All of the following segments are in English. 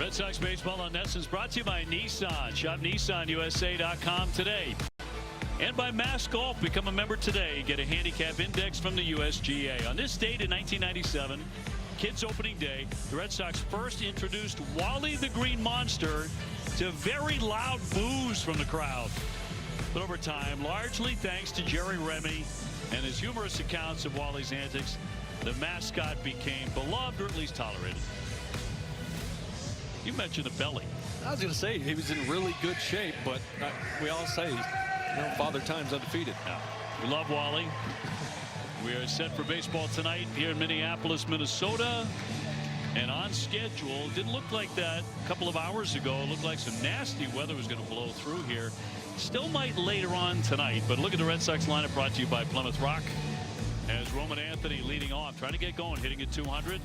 Red Sox baseball on NESN is brought to you by Nissan. Shop NissanUSA.com today. And by Mass Golf. Become a member today. Get a handicap index from the USGA. On this date in 1997, Kids Opening Day, the Red Sox first introduced Wally the Green Monster to very loud boos from the crowd. But over time, largely thanks to Jerry Remy and his humorous accounts of Wally's antics, the mascot became beloved, or at least tolerated. You mentioned the belly. I was going to say he was in really good shape, but we all say, Father Time's undefeated. Yeah. We love Wally. We are set for baseball tonight here in Minneapolis, Minnesota. And on schedule, didn't look like that a couple of hours ago. It looked like some nasty weather was going to blow through here. Still might later on tonight, but look at the Red Sox lineup brought to you by Plymouth Rock. As Roman Anthony leading off, trying to get going, hitting at 200.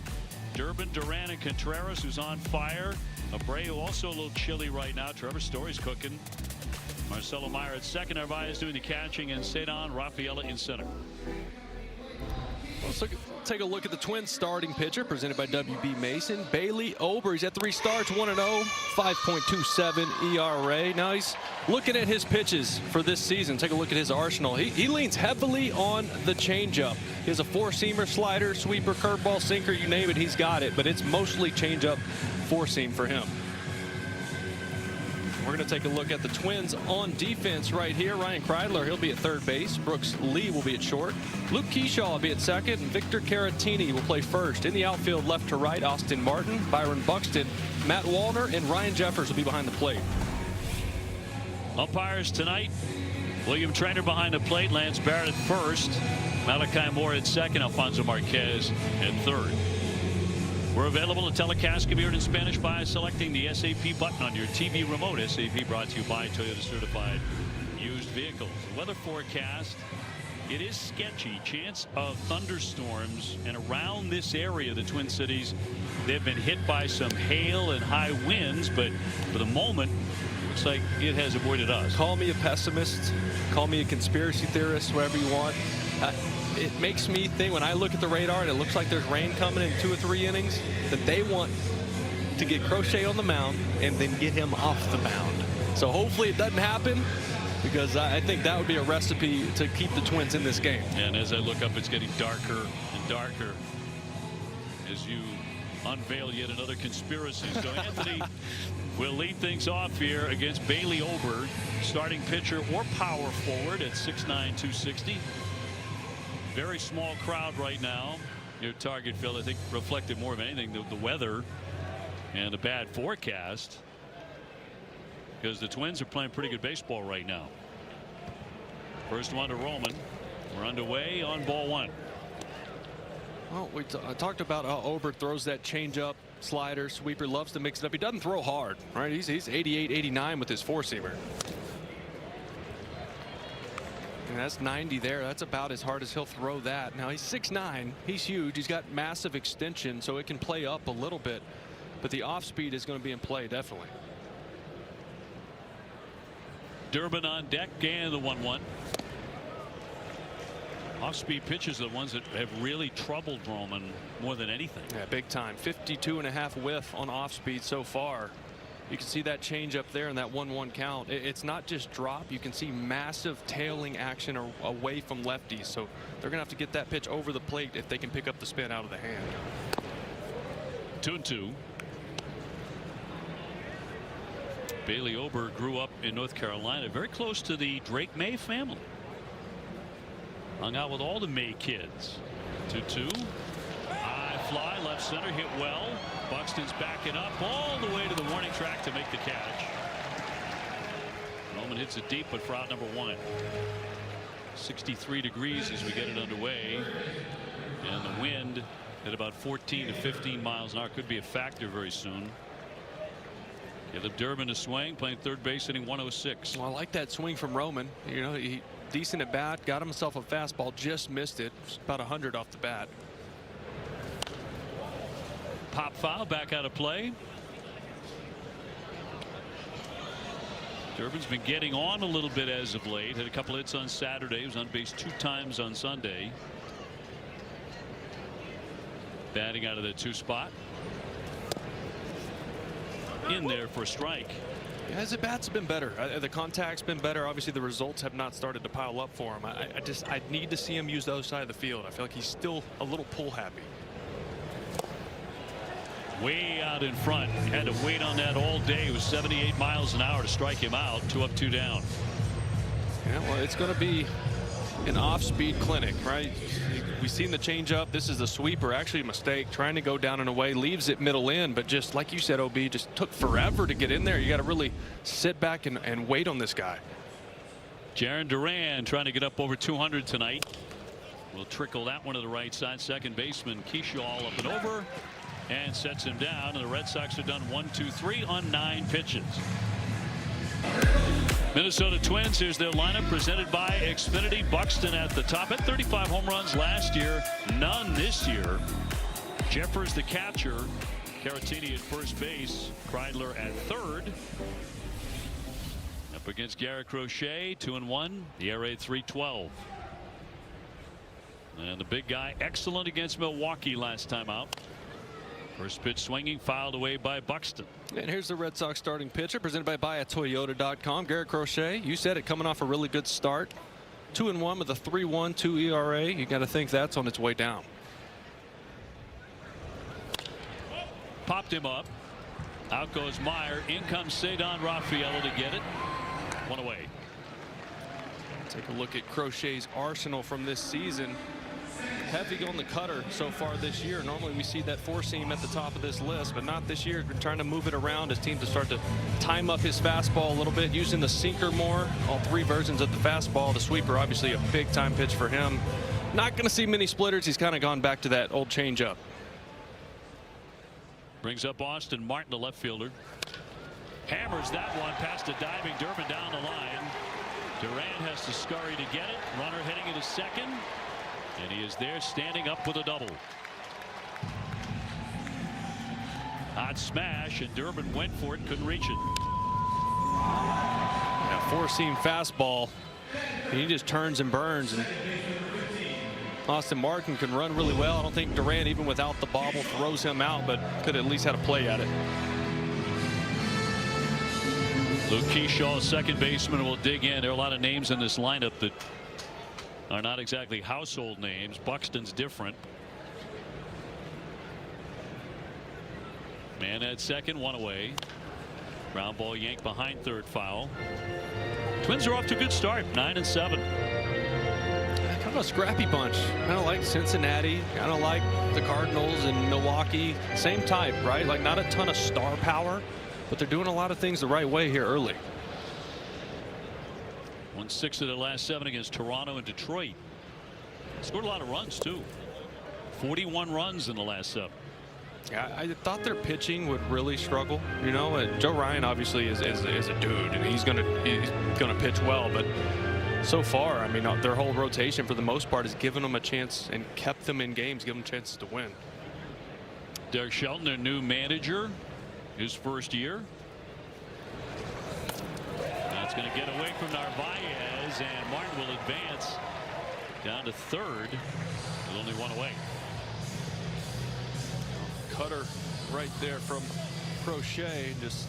Durbin, Duran, and Contreras, who's on fire. Abreu also a little chilly right now. Trevor Story's cooking. Marcelo Meyer at second. Narvaez doing the catching, and Cedon Rafaela in center. Let's take a look at the Twins starting pitcher presented by WB Mason. Bailey Ober. He's at 3 starts, 1-0, 5.27 ERA. Now he's looking at his pitches for this season. Take a look at his arsenal. He leans heavily on the changeup. He has a 4-seamer, slider, sweeper, curveball, sinker, you name it, he's got it. But it's mostly changeup, 4-seam for him. We're going to take a look at the Twins on defense right here. Ryan Kreidler, he'll be at third base. Brooks Lee will be at short. Luke Keyshaw will be at second. And Victor Caratini will play first. In the outfield, left to right, Austin Martin, Byron Buxton, Matt Wallner, and Ryan Jeffers will be behind the plate. Umpires tonight, William Trainer behind the plate, Lance Barrett at first, Malachi Moore at second, Alfonso Marquez at third. We're available. A telecast can be heard in Spanish by selecting the SAP button on your TV remote. SAP brought to you by Toyota Certified Used Vehicles. The weather forecast, it is sketchy. Chance of thunderstorms, and around this area, the Twin Cities, they've been hit by some hail and high winds, but for the moment, looks like it has avoided us. Call me a pessimist, call me a conspiracy theorist, whatever you want. It makes me think, when I look at the radar and it looks like there's rain coming in 2 or 3 innings, that they want to get Crochet on the mound and then get him off the mound. So hopefully it doesn't happen, because I think that would be a recipe to keep the Twins in this game. And as I look up, it's getting darker and darker as you unveil yet another conspiracy. So Anthony will lead things off here against Bailey Ober, starting pitcher or power forward at 6'9", 260. Very small crowd right now. Your target field, I think, reflected more of anything the weather and a bad forecast, because the Twins are playing pretty good baseball right now. First one to Roman. We're underway on ball 1. Well, I talked about how Ober throws that changeup, slider, sweeper, loves to mix it up. He doesn't throw hard, right? He's 88, 89 with his 4-seamer. And that's 90 there. That's about as hard as he'll throw that. Now he's 6'9". He's huge. He's got massive extension, so it can play up a little bit. But the off speed is going to be in play, definitely. Durbin on deck, and the 1-1. Off-speed pitches are the ones that have really troubled Roman more than anything. Yeah, big time. 52.5 whiff on off-speed so far. You can see that change up there in that 1-1 count. It's not just drop. You can see massive tailing action away from lefties. So they're going to have to get that pitch over the plate if they can pick up the spin out of the hand. 2-2. Bailey Ober grew up in North Carolina, very close to the Drake May family. Hung out with all the May kids. 2-2. High fly, left center, hit well. Buxton's backing up all the way to the warning track to make the catch. Roman hits it deep, but for out number 1. 63 degrees as we get it underway. And the wind at about 14 to 15 miles an hour could be a factor very soon. Caleb Durbin to swing, playing third base, hitting 106. Well, I like that swing from Roman. You know, he decent at bat, got himself a fastball, just missed it. About 100 off the bat. Pop foul, back out of play. Durbin's been getting on a little bit as of late. Had a couple hits on Saturday. He was on base 2 times on Sunday. Batting out of the 2 spot. in there for a strike. Yeah, his at-bats have been better. The contact's been better. Obviously, the results have not started to pile up for him. I need to see him use the other side of the field. I feel like he's still a little pull happy. Way out in front. Had to wait on that all day. It was 78 miles an hour to strike him out. 2 up, 2 down. Yeah, well, it's going to be an off-speed clinic, right? We've seen the changeup. This is the sweeper. Actually a mistake. Trying to go down and away. Leaves it middle in. But just like you said, OB, just took forever to get in there. You got to really sit back and wait on this guy. Jarren Duran trying to get up over 200 tonight. Will trickle that one to the right side. Second baseman Kershaw up and over. And sets him down. And the Red Sox are done 1-2-3 on 9 pitches. Minnesota Twins, here's their lineup presented by Xfinity. Buxton at the top at 35 home runs last year, none this year. Jeffers the catcher, Caratini at first base, Kreidler at third. Up against Garrett Crochet, 2-1, the ERA 3.12. And the big guy excellent against Milwaukee last time out. First pitch swinging, fouled away by Buxton. And here's the Red Sox starting pitcher presented by BuyAToyota.com. Garrett Crochet, you said it, coming off a really good start. 2-1 with a 3.12 ERA. You got to think that's on its way down. Popped him up. Out goes Meyer. In comes Cedon Rafaela to get it. 1 away. Take a look at Crochet's arsenal from this season. Heavy on the cutter so far this year. Normally we see that four seam at the top of this list, but not this year. Been trying to move it around his team to start to time up his fastball a little bit, using the sinker more. All 3 versions of the fastball. The sweeper obviously a big time pitch for him. Not going to see many splitters. He's kind of gone back to that old changeup. Brings up Austin Martin, the left fielder. Hammers that one past a diving Durbin down the line. Durant has to scurry to get it. Runner heading into second. And he is there standing up with a double. Hot smash, and Durbin went for it, couldn't reach it. That four-seam fastball, he just turns and burns. And Austin Martin can run really well. I don't think Durant, even without the bobble, throws him out, but could at least had a play at it. Luke Kershaw, second baseman, will dig in. There are a lot of names in this lineup that are not exactly household names. Buxton's different. Man at second, 1 away. Ground ball yanked behind third, foul. Twins are off to a good start, 9-7. Kind of a scrappy bunch. Kind of like Cincinnati, kind of like the Cardinals and Milwaukee. Same type, right? Like not a ton of star power, but they're doing a lot of things the right way here early. Won 6 of their last 7 against Toronto and Detroit. Scored a lot of runs too. 41 runs in the last 7. Yeah, I thought their pitching would really struggle. You know, Joe Ryan obviously is a dude, and he's gonna pitch well. But so far, I mean, their whole rotation for the most part has given them a chance and kept them in games, given them chances to win. Derek Shelton, their new manager, his first year. That's going to get away from Narvaez, and Martin will advance down to third with only 1 away. Cutter right there from Crochet. Just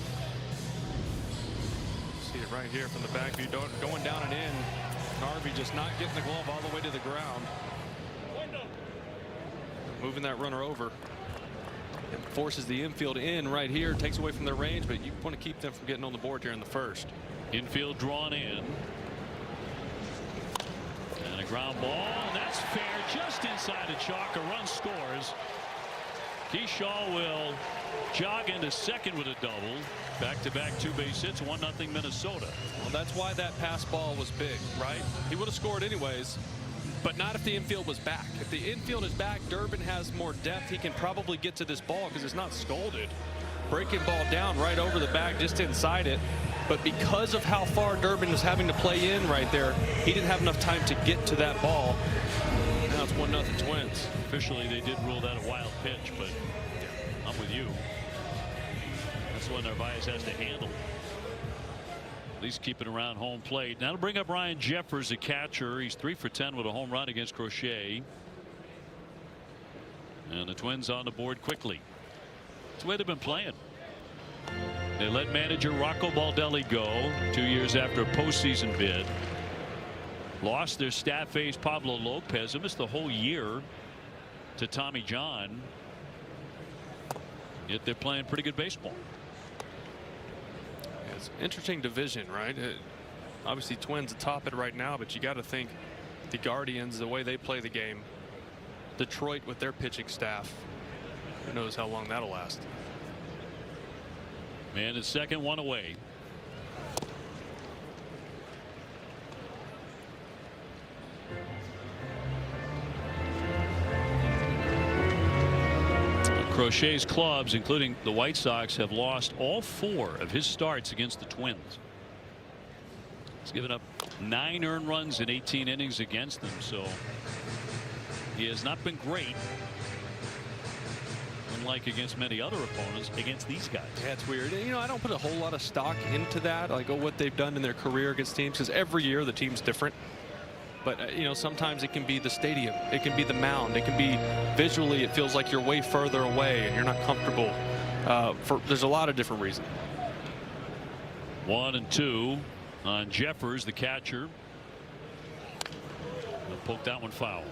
see it right here from the back view, going down and in. Narvi just not getting the glove all the way to the ground. Moving that runner over. And forces the infield in right here. Takes away from their range, but you want to keep them from getting on the board here in the first. Infield drawn in. And a ground ball. And that's fair. Just inside the chalk. A run scores. Kershaw will jog into second with a double. Back-to-back 2-base hits. 1-0 Minnesota. Well, that's why that pass ball was big, right? He would have scored anyways. But not if the infield was back. If the infield is back, Durbin has more depth. He can probably get to this ball because it's not scolded. Breaking ball down right over the back, just inside it. But because of how far Durbin was having to play in right there, he didn't have enough time to get to that ball. Now it's 1-0 Twins. Officially, they did rule that a wild pitch, but I'm with you. That's what Narvaez has to handle. At least keep it around home plate. Now to bring up Ryan Jeffers, the catcher. He's 3 for 10 with a home run against Crochet. And the Twins on the board quickly. It's the way they've been playing. They let manager Rocco Baldelli go 2 years after a postseason bid. Lost their staff ace Pablo Lopez. They missed the whole year to Tommy John. Yet they're playing pretty good baseball. It's an interesting division, right? Obviously Twins atop it right now, but you got to think the Guardians, the way they play the game, Detroit with their pitching staff, who knows how long that'll last. Man is second, one away. Crochet's clubs, including the White Sox, have lost all 4 of his starts against the Twins. He's given up 9 earned runs in 18 innings against them, so he has not been great, unlike against many other opponents, against these guys. Yeah, it's weird. You know, I don't put a whole lot of stock into that, like what they've done in their career against teams, because every year the team's different. But you know, sometimes it can be the stadium, it can be the mound, it can be visually it feels like you're way further away and you're not comfortable. There's a lot of different reasons. 1-2 on Jeffers, the catcher. They'll poke that one foul.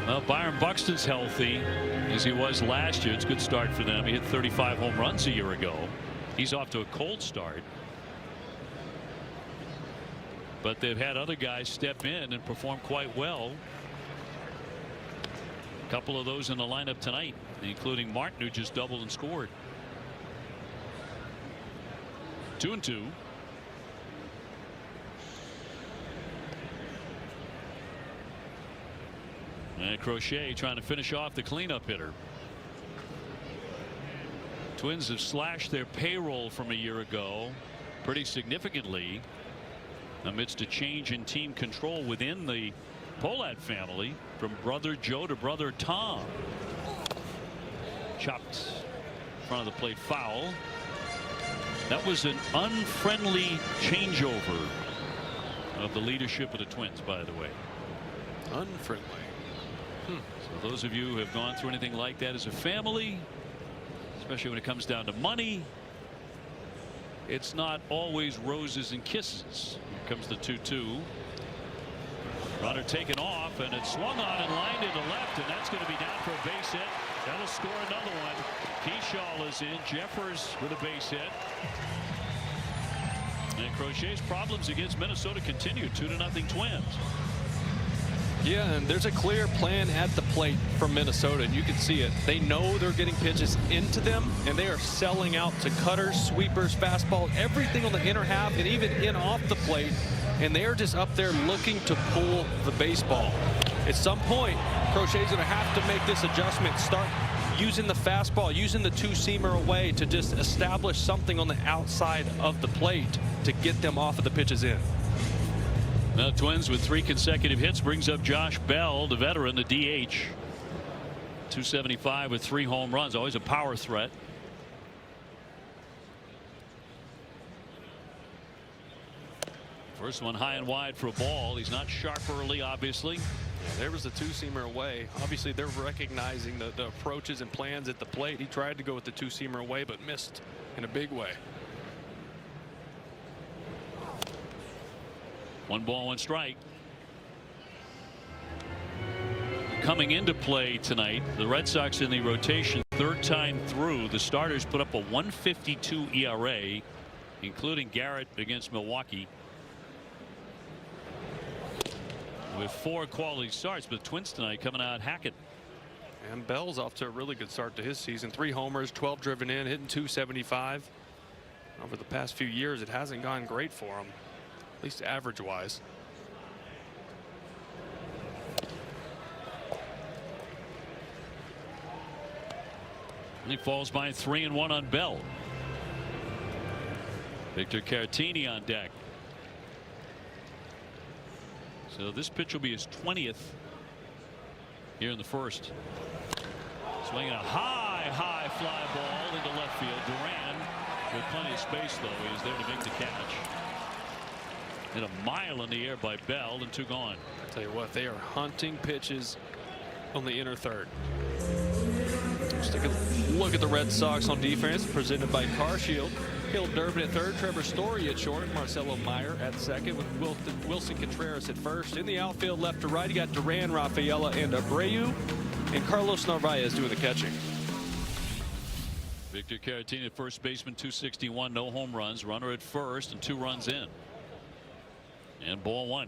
Well, Byron Buxton's healthy as he was last year. It's a good start for them. He hit 35 home runs a year ago. He's off to a cold start. But they've had other guys step in and perform quite well. A couple of those in the lineup tonight, including Martin, who just doubled and scored. 2-2. And Crochet trying to finish off the cleanup hitter. Twins have slashed their payroll from a year ago pretty significantly amidst a change in team control within the Pohlad family, from brother Joe to brother Tom. Chopped in front of the plate, foul. That was an unfriendly changeover of the leadership of the Twins, by the way. Unfriendly. So those of you who have gone through anything like that as a family, especially when it comes down to money, it's not always roses and kisses. Here comes the 2-2. Runner taken off, and it's swung on and lined into left, and that's going to be down for a base hit. That'll score another one. Keyshaw is in. Jeffers with a base hit. And Crochet's problems against Minnesota continue. 2-0 Twins. Yeah, and there's a clear plan at the plate from Minnesota, and you can see it. They know they're getting pitches into them, and they are selling out to cutters, sweepers, fastball, everything on the inner half, and even in off the plate. And they are just up there looking to pull the baseball. At some point, Crochet's going to have to make this adjustment, start using the fastball, using the two-seamer away to just establish something on the outside of the plate to get them off of the pitches in. Now Twins with 3 consecutive hits brings up Josh Bell, the veteran, the DH. 275 with 3 home runs. Always a power threat. First one high and wide for a ball. He's not sharp early, obviously. Yeah, there was the two-seamer away. Obviously, they're recognizing the approaches and plans at the plate. He tried to go with the two-seamer away, but missed in a big way. 1 ball, 1 strike. Coming into play tonight, the Red Sox in the rotation, 3rd time through. The starters put up a 1.52 ERA, including Garrett against Milwaukee, with 4 quality starts. But the Twins tonight coming out hacking. And Bell's off to a really good start to his season. 3 homers, 12 driven in, hitting .275. Over the past few years, it hasn't gone great for him, at least average wise. And he falls by 3-1 on Bell. Victor Caratini on deck. So this pitch will be his 20th here in the first. Swinging a high fly ball into left field. Duran with plenty of space, though. He is there to make the catch. Hit a mile in the air by Bell, and 2 gone. I'll tell you what, they are hunting pitches on the inner third. Let's take a look at the Red Sox on defense, presented by Car Shield. Caleb Durbin at third, Trevor Story at short, Marcelo Meyer at second, with Wilson Contreras at first. In the outfield, left to right, you got Duran, Rafaela, and Abreu, and Carlos Narvaez doing the catching. Victor Caratini at first baseman, 261, no home runs, runner at first, and 2 runs in. And ball 1.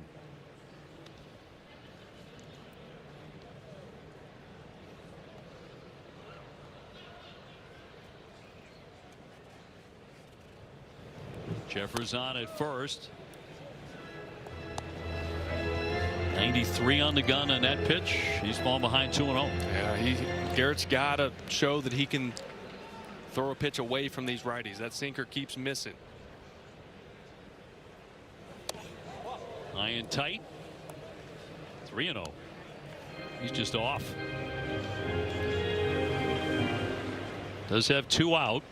Jeffers on at first. 93 on the gun on that pitch. He's fallen behind 2-0. Yeah, Garrett's got to show that he can throw a pitch away from these righties. That sinker keeps missing. High and tight. 3-0. He's just off. Does have 2 out.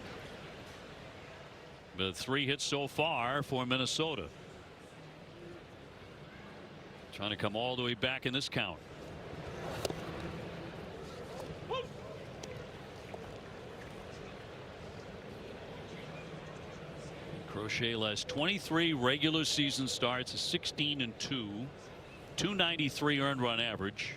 But 3 hits so far for Minnesota. Trying to come all the way back in this count. Crochet last 23 regular season starts, 16-2, 293 earned run average.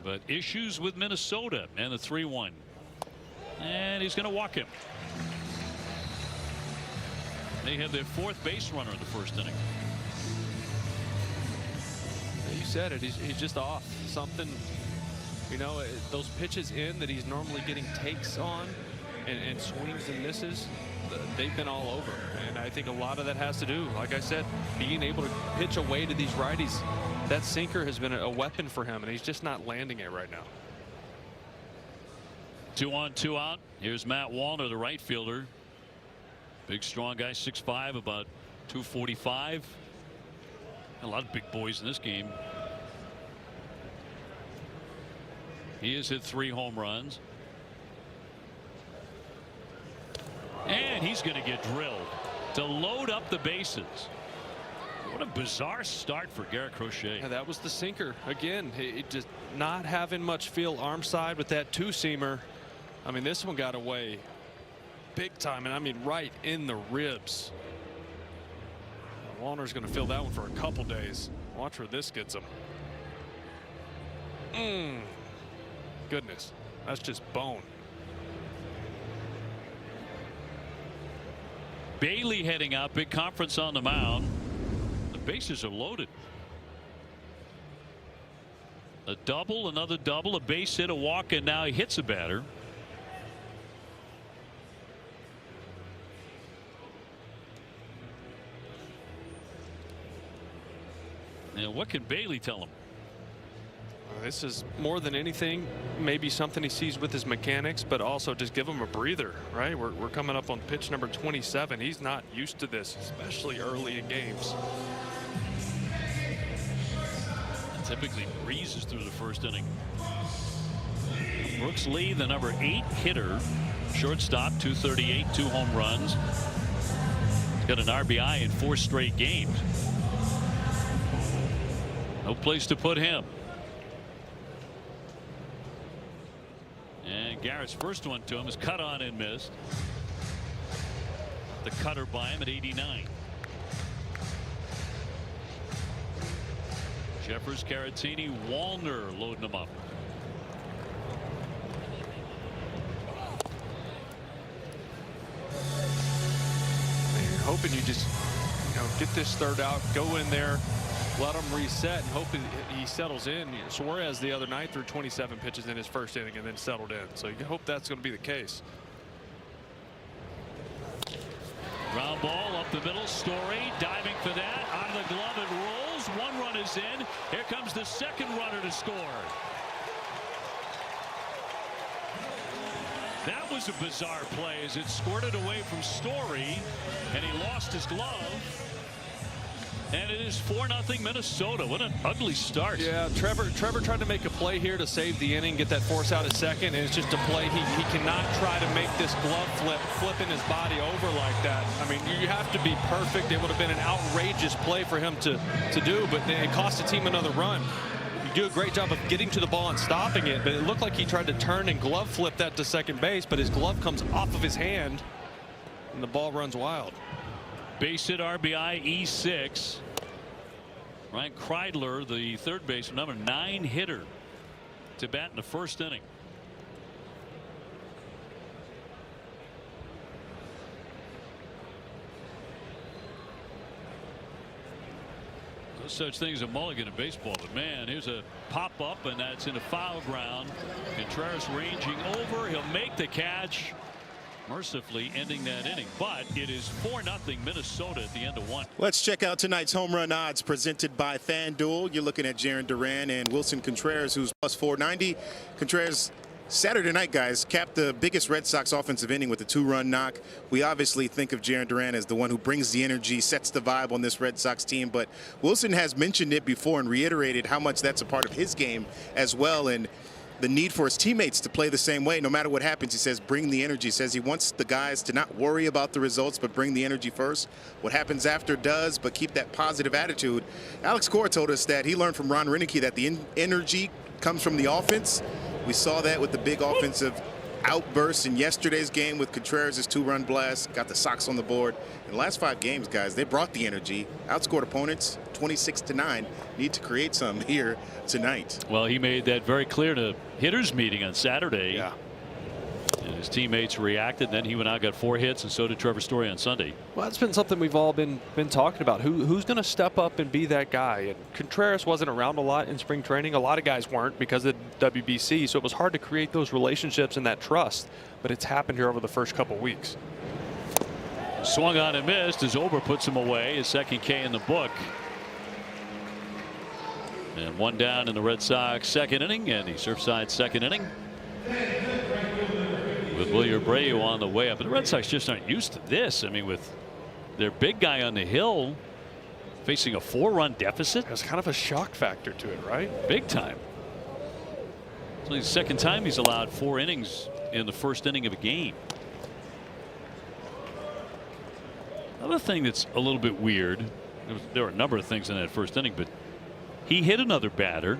But issues with Minnesota and the 3-1. And he's going to walk him. They have their 4th base runner in the first inning. You said it. He's just off. Something, you know, those pitches in that he's normally getting takes on and swings and misses, they've been all over. And I think a lot of that has to do, like I said, being able to pitch away to these righties. That sinker has been a weapon for him, and he's just not landing it right now. 2 on, 2 out. Here's Matt Wallner, the right fielder. Big, strong guy, 6'5", about 245. A lot of big boys in this game. He has hit 3 home runs. And he's going to get drilled to load up the bases. What a bizarre start for Garrett Crochet. Yeah, that was the sinker. Again, he just not having much feel arm side with that 2-seamer. I mean, this one got away big time, and I mean right in the ribs. Wallner's going to feel that one for a couple days. Watch where this gets him. Goodness, that's just bone. Bailey heading out, big conference on the mound. The bases are loaded. A double, another double, a base hit, a walk, and now he hits a batter. And what can Bailey tell him? This is more than anything maybe something he sees with his mechanics, but also just give him a breather, right? We're coming up on pitch number 27. He's not used to this, especially early in games. Typically breezes through the first inning. Brooks Lee, the number 8 hitter, shortstop, 238, 2 home runs. He's got an RBI in 4 straight games. No place to put him. And Garrett's first one to him is cut on and missed. The cutter by him at 89. Jeffers, Caratini, Wallner loading them up. You're hoping you just, get this third out, go in there, let him reset, and hope he settles in. Suarez the other night threw 27 pitches in his first inning and then settled in. So you hope that's going to be the case. Ground ball up the middle. Story diving for that. On the glove it rolls. 1 run is in. Here comes the second runner to score. That was a bizarre play as it squirted away from Story and he lost his glove. And it is 4-0 Minnesota. What an ugly start. Yeah, Trevor tried to make a play here to save the inning, get that force out at second, and it's just a play. He cannot try to make this glove flipping his body over like that. I mean, you have to be perfect. It would have been an outrageous play for him to do, but it cost the team another run. You do a great job of getting to the ball and stopping it, but it looked like he tried to turn and glove flip that to second base, but his glove comes off of his hand, and the ball runs wild. Base hit, RBI, E6. Ryan Kreidler, the third baseman, number 9 hitter, to bat in the first inning. No such thing as a mulligan in baseball, but man, here's a pop up, and that's in a foul ground. Contreras ranging over. He'll make the catch, mercifully ending that inning, but it is 4-0 Minnesota at the end of 1. Let's check out tonight's home run odds presented by FanDuel. You're looking at Jarren Duran and Wilson Contreras, who's plus 490. Contreras, Saturday night, guys, capped the biggest Red Sox offensive inning with a 2-run knock. We obviously think of Jarren Duran as the one who brings the energy, sets the vibe on this Red Sox team, but Wilson has mentioned it before and reiterated how much that's a part of his game as well, and the need for his teammates to play the same way no matter what happens. He says bring the energy. He says he wants the guys to not worry about the results but bring the energy first. What happens after does, but keep that positive attitude. Alex Cora told us that he learned from Ron Renicky that the energy comes from the offense. We saw that with the big offensive outbursts in yesterday's game with Contreras' 2-run blast. Got the Sox on the board. In the last 5 games, guys, they brought the energy, outscored opponents 26-9. Need to create some here tonight. Well, he made that very clear to hitters meeting on Saturday. Yeah. And his teammates reacted. Then he went out, got 4 hits, and so did Trevor Story on Sunday. Well, that's been something we've all been talking about. Who's going to step up and be that guy? And Contreras wasn't around a lot in spring training. A lot of guys weren't because of WBC, so it was hard to create those relationships and that trust. But it's happened here over the first couple weeks. Swung on and missed as Ober puts him away. His second K in the book. And 1 down in the Red Sox second inning, and the Surfside second inning, with Wilyer Abreu on the way up. But the Red Sox just aren't used to this. I mean, with their big guy on the hill facing a 4-run deficit. There's kind of a shock factor to it, right? Big time. It's only the second time he's allowed 4 innings in the first inning of a game. Another thing that's a little bit weird, there were a number of things in that first inning, but he hit another batter.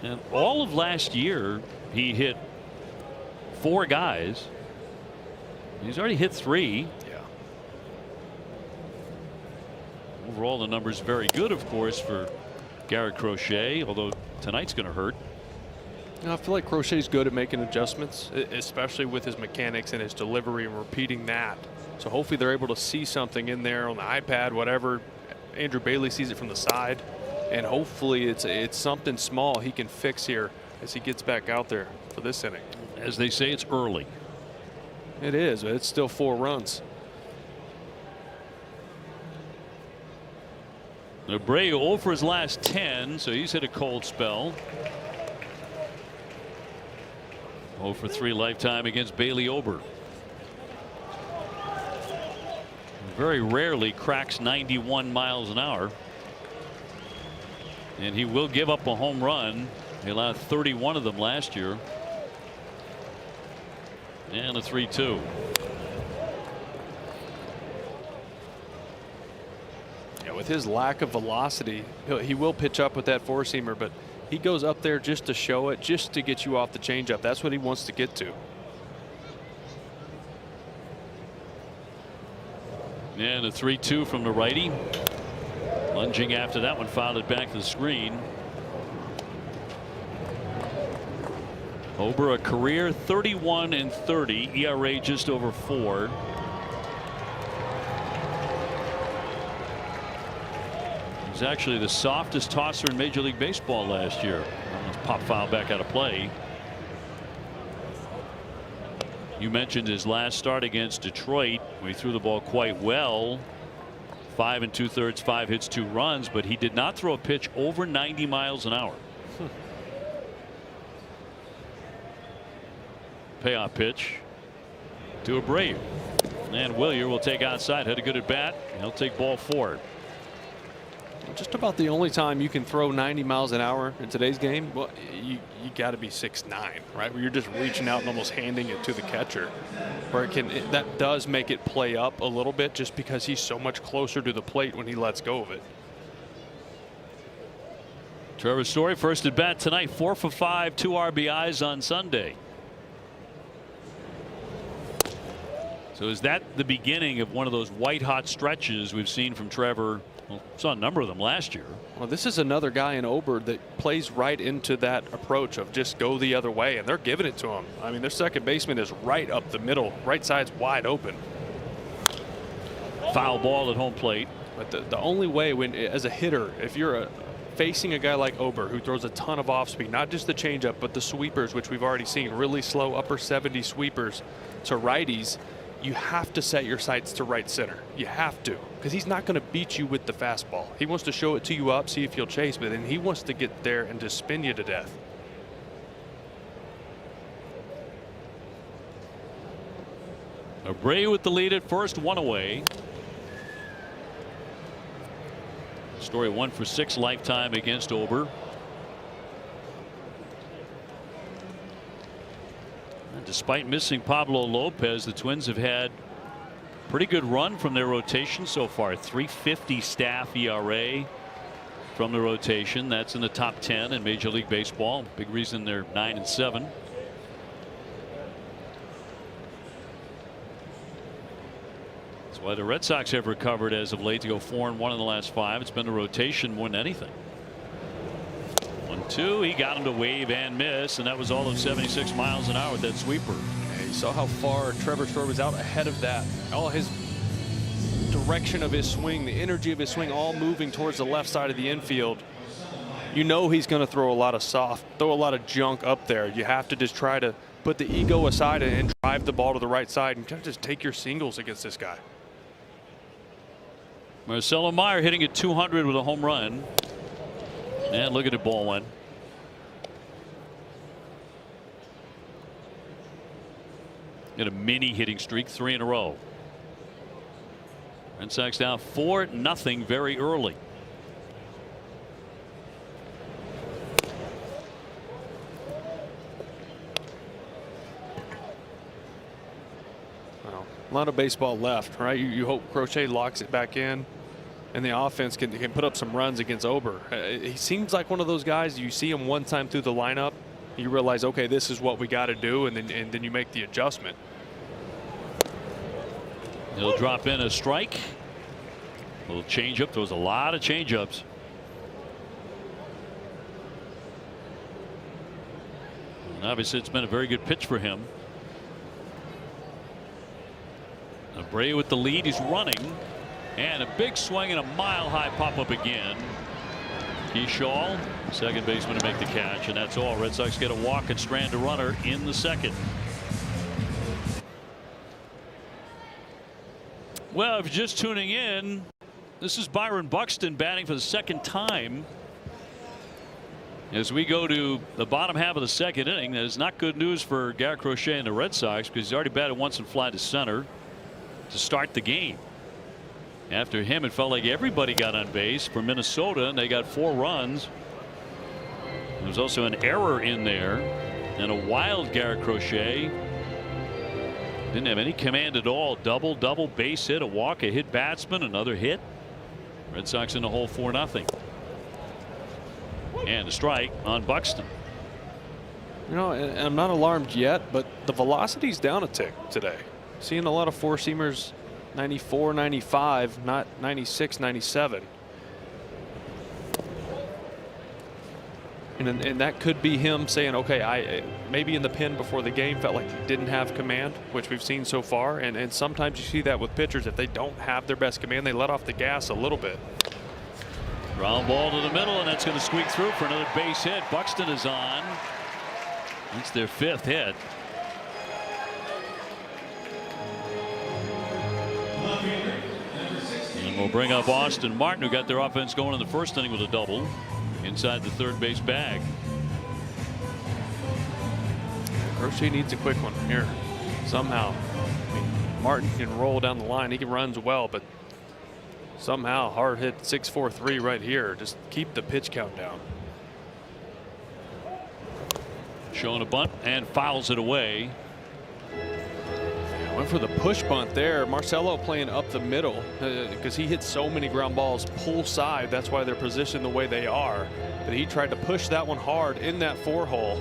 And all of last year, he hit 4 guys. He's already hit 3. Yeah. Overall, the numbers very good, of course, for Garrett Crochet, although tonight's going to hurt. You know, I feel like Crochet's good at making adjustments, especially with his mechanics and his delivery and repeating that. So hopefully they're able to see something in there on the iPad, whatever. Andrew Bailey sees it from the side, and hopefully it's something small he can fix here as he gets back out there for this inning. As they say, it's early. It is, but it's still 4 runs. Abreu 0 for his last 10, so he's hit a cold spell. 0 for 3 lifetime against Bailey Ober. Very rarely cracks 91 miles an hour. And he will give up a home run. He allowed 31 of them last year. And a 3-2. Yeah, with his lack of velocity, he will pitch up with that 4-seamer, but he goes up there just to show it, just to get you off the changeup. That's what he wants to get to. And a 3-2 from the righty. Lunging after that one, fouled it back to the screen. Ober, a career 31-30, ERA just over 4. He was actually the softest tosser in Major League Baseball last year. Almost pop foul back out of play. You mentioned his last start against Detroit, where he threw the ball quite well. 5 2/3, 5 hits, 2 runs, but he did not throw a pitch over 90 miles an hour. Payoff pitch to Abreu. And Willier will take outside. Had a good at bat. He'll take ball 4. Just about the only time you can throw 90 miles an hour in today's game, well, you got to be 6'9", right? Where you're just reaching out and almost handing it to the catcher. Where that does make it play up a little bit just because he's so much closer to the plate when he lets go of it. Trevor Story, first at bat tonight, 4 for 5, 2 RBIs on Sunday. So is that the beginning of one of those white hot stretches we've seen from Trevor? Well, saw a number of them last year. Well, this is another guy in Ober that plays right into that approach of just go the other way, and they're giving it to him. I mean, their second baseman is right up the middle. Right side's wide open. Foul ball at home plate. But the only way as a hitter, if you're facing a guy like Ober who throws a ton of off speed, not just the changeup, but the sweepers, which we've already seen, really slow upper 70 sweepers to righties, you have to set your sights to right center. You have to, because he's not going to beat you with the fastball. He wants to show it to you up, see if you'll chase, but then he wants to get there and just spin you to death. Abreu with the lead at first, 1 away. Story 1 for 6 lifetime against Ober. And despite missing Pablo Lopez, the Twins have had a pretty good run from their rotation so far. 3.50 staff ERA from the rotation. That's in the top 10 in Major League Baseball. Big reason they're 9-7. That's why the Red Sox have recovered as of late to go 4-1 in the last 5. It's been the rotation more than anything. 1-2. He got him to wave and miss, and that was all of 76 miles an hour with that sweeper. Yeah, you saw how far Trevor Story was out ahead of that. All his direction of his swing, the energy of his swing, all moving towards the left side of the infield. You know he's going to throw a lot of junk up there. You have to just try to put the ego aside and drive the ball to the right side and just take your singles against this guy. Marcelo Meyer hitting at 200 with a home run. And look at the ball one. Got a mini hitting streak, 3 in a row. Red Sox down 4-0 very early. Well, a lot of baseball left, right? You hope Crochet locks it back in, and the offense can put up some runs against Ober. He seems like one of those guys, you see him one time through the lineup, you realize, okay, this is what we got to do, and then you make the adjustment. He'll drop in a strike. A little changeup. There was a lot of changeups. And obviously, it's been a very good pitch for him. Abreu with the lead. He's running. And a big swing and a mile-high pop-up again. Keyshaw, second baseman, to make the catch, and that's all. Red Sox get a walk and strand a runner in the second. Well, if you're just tuning in, this is Byron Buxton batting for the second time. As we go to the bottom half of the second inning, that is not good news for Garrett Crochet and the Red Sox, because he's already batted once and fly to center to start the game. After him, it felt like everybody got on base for Minnesota, and they got 4 runs. There was also an error in there, and a wild Garrett Crochet. Didn't have any command at all. Double, base hit, a walk, a hit batsman, another hit. Red Sox in the hole 4-0. And a strike on Buxton. You know, I'm not alarmed yet, but the velocity's down a tick today. Seeing a lot of four-seamers 94, 95, not 96, 97. And that could be him saying, okay, I maybe in the pen before the game felt like he didn't have command, which we've seen so far. And sometimes you see that with pitchers. If they don't have their best command, they let off the gas a little bit. Ground ball to the middle, and that's going to squeak through for another base hit. Buxton is on. That's their 5th hit. And we'll bring up Austin Martin, who got their offense going in the first inning with a double inside the third base bag. Crochet needs a quick one here somehow. I mean, Martin can roll down the line. He can runs well, but somehow hard hit 6-4-3 right here. Just keep the pitch count down. Showing a bunt and fouls it away. Went for the push bunt there. Marcelo playing up the middle because he hits so many ground balls pull side. That's why they're positioned the way they are. But he tried to push that one hard in that 4-hole.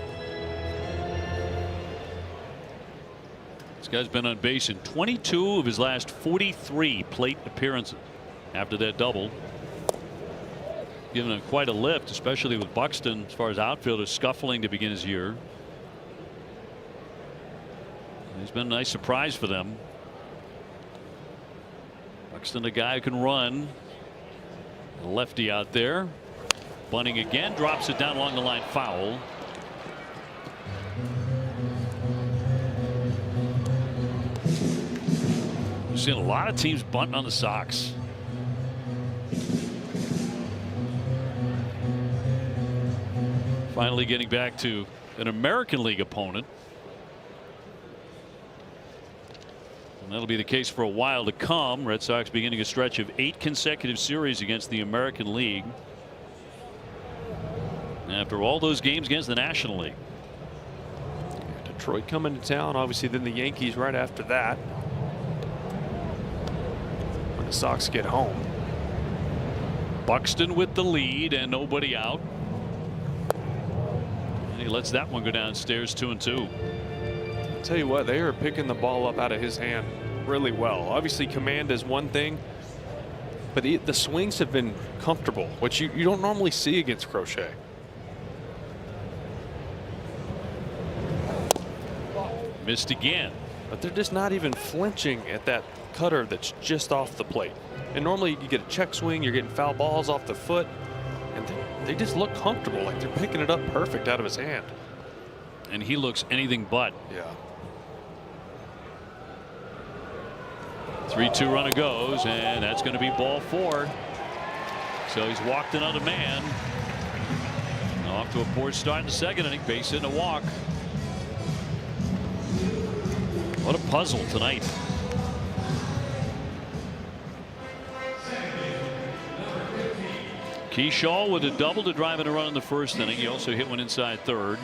This guy's been on base in 22 of his last 43 plate appearances after that double. Giving him quite a lift, especially with Buxton as far as outfielders scuffling to begin his year. He's been a nice surprise for them. Buxton, a guy who can run. A lefty out there. Bunting again, drops it down along the line, foul. We've seen a lot of teams bunting on the Sox. Finally getting back to an American League opponent. And that'll be the case for a while to come. Red Sox beginning a stretch of 8 consecutive series against the American League. After all those games against the National League. Detroit coming to town, obviously, then the Yankees right after that. When the Sox get home. Buxton with the lead and nobody out. And he lets that one go downstairs 2-2. I'll tell you what, they are picking the ball up out of his hand really well. Obviously, command is one thing, but the swings have been comfortable, which you don't normally see against Crochet. Missed again. But they're just not even flinching at that cutter that's just off the plate. And normally you get a check swing, you're getting foul balls off the foot, and they just look comfortable, like they're picking it up perfect out of his hand. And he looks anything but. Yeah. 3-2 runner goes, and that's going to be ball 4. So he's walked another man. Off to a poor start in the second inning. Base hit and a walk. What a puzzle tonight. Keyshaw with a double to drive in a run in the first inning. He also hit one inside third.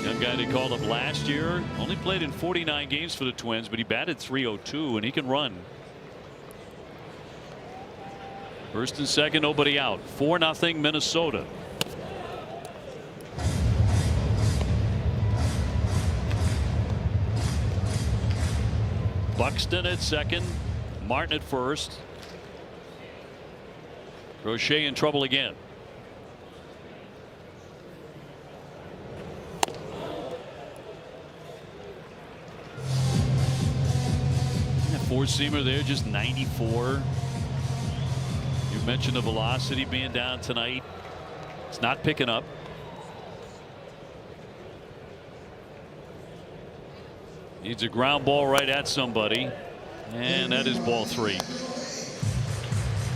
Young guy they called up last year. Only played in 49 games for the Twins, but he batted .302 and he can run. First and second, nobody out. 4-0 Minnesota. Buxton at second, Martin at first. Crochet in trouble again. Four-seamer there, just 94. You mentioned the velocity being down tonight. It's not picking up. Needs a ground ball right at somebody. And that is ball 3.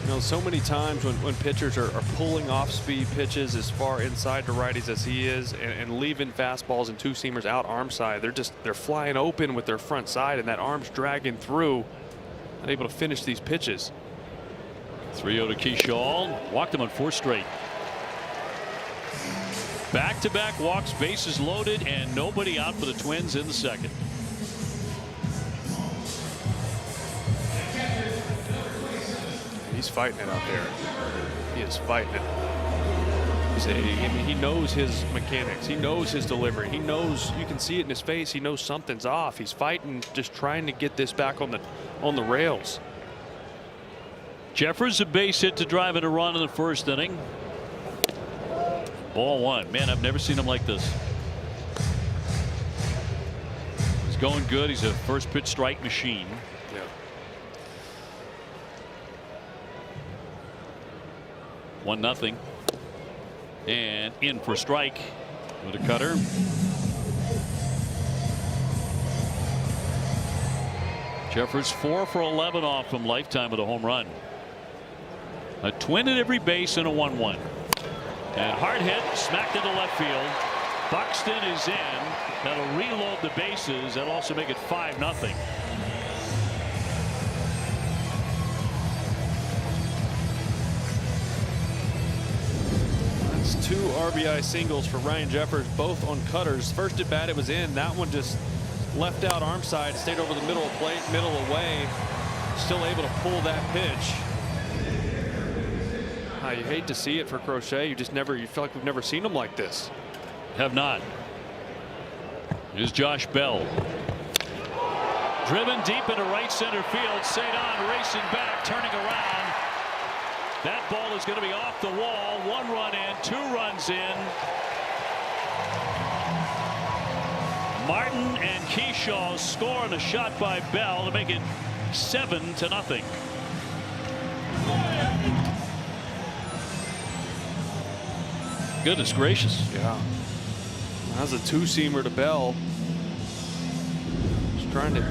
You know, so many times when pitchers are pulling off speed pitches as far inside to righties as he is and leaving fastballs and two-seamers out arm side, they're flying open with their front side, and that arm's dragging through, not able to finish these pitches. 3-0 to Keyshaw. Walked him on 4 straight. Back-to-back walks, bases loaded, and nobody out for the Twins in the second. He's fighting it out there. He is fighting it. I mean, he knows his mechanics. He knows his delivery. He knows, you can see it in his face. He knows something's off. He's fighting, just trying to get this back on the rails. Jeffers a base hit to drive in a run in the first inning. Ball 1. Man, I've never seen him like this. He's going good. He's a first pitch strike machine. Yeah. 1-0. And in for strike with a cutter. Jeffers 4 for 11 off from lifetime with a home run. A twin at every base and a 1-1. And hard hit, smacked into left field. Buxton is in. That'll reload the bases. That'll also make it 5-0. That's 2 RBI singles for Ryan Jeffers, both on cutters. First at bat, it was in. That one just left out arm side, stayed over the middle of plate, middle away. Still able to pull that pitch. You hate to see it for Crochet. You feel like we've never seen him like this. Have not. Here's Josh Bell. Driven deep into right center field. Cedon racing back, turning around. That ball is going to be off the wall. 1 run in, 2 runs in. Martin and Keyshaw score on a shot by Bell to make it 7-0. Goodness gracious. Yeah. That was a 2-seamer to Bell. Just trying to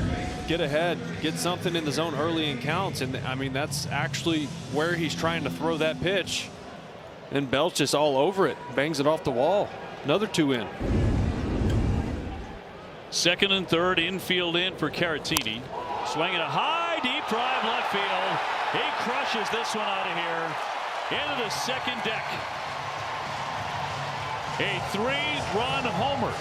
get ahead, get something in the zone early in counts. And I mean, that's actually where he's trying to throw that pitch. And Bell's just all over it. Bangs it off the wall. Another 2 in. Second and third, infield in for Caratini. Swinging a high, deep drive left field. He crushes this one out of here into the second deck. A 3-run homer.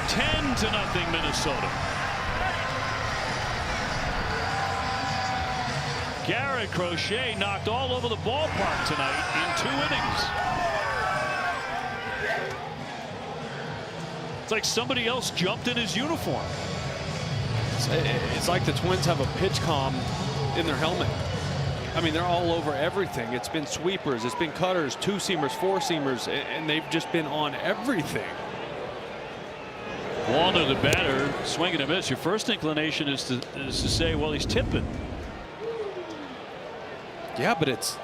(10-0) Minnesota. Garrett Crochet knocked all over the ballpark tonight in 2 innings. It's like somebody else jumped in his uniform. It's like the Twins have a pitch comm in their helmet. I mean, they're all over everything. It's been sweepers, it's been cutters, 2-seamers, 4-seamers, and they've just been on everything. Ball to the batter, swing and a miss. Your first inclination is to say, well, he's tipping. Yeah, but it's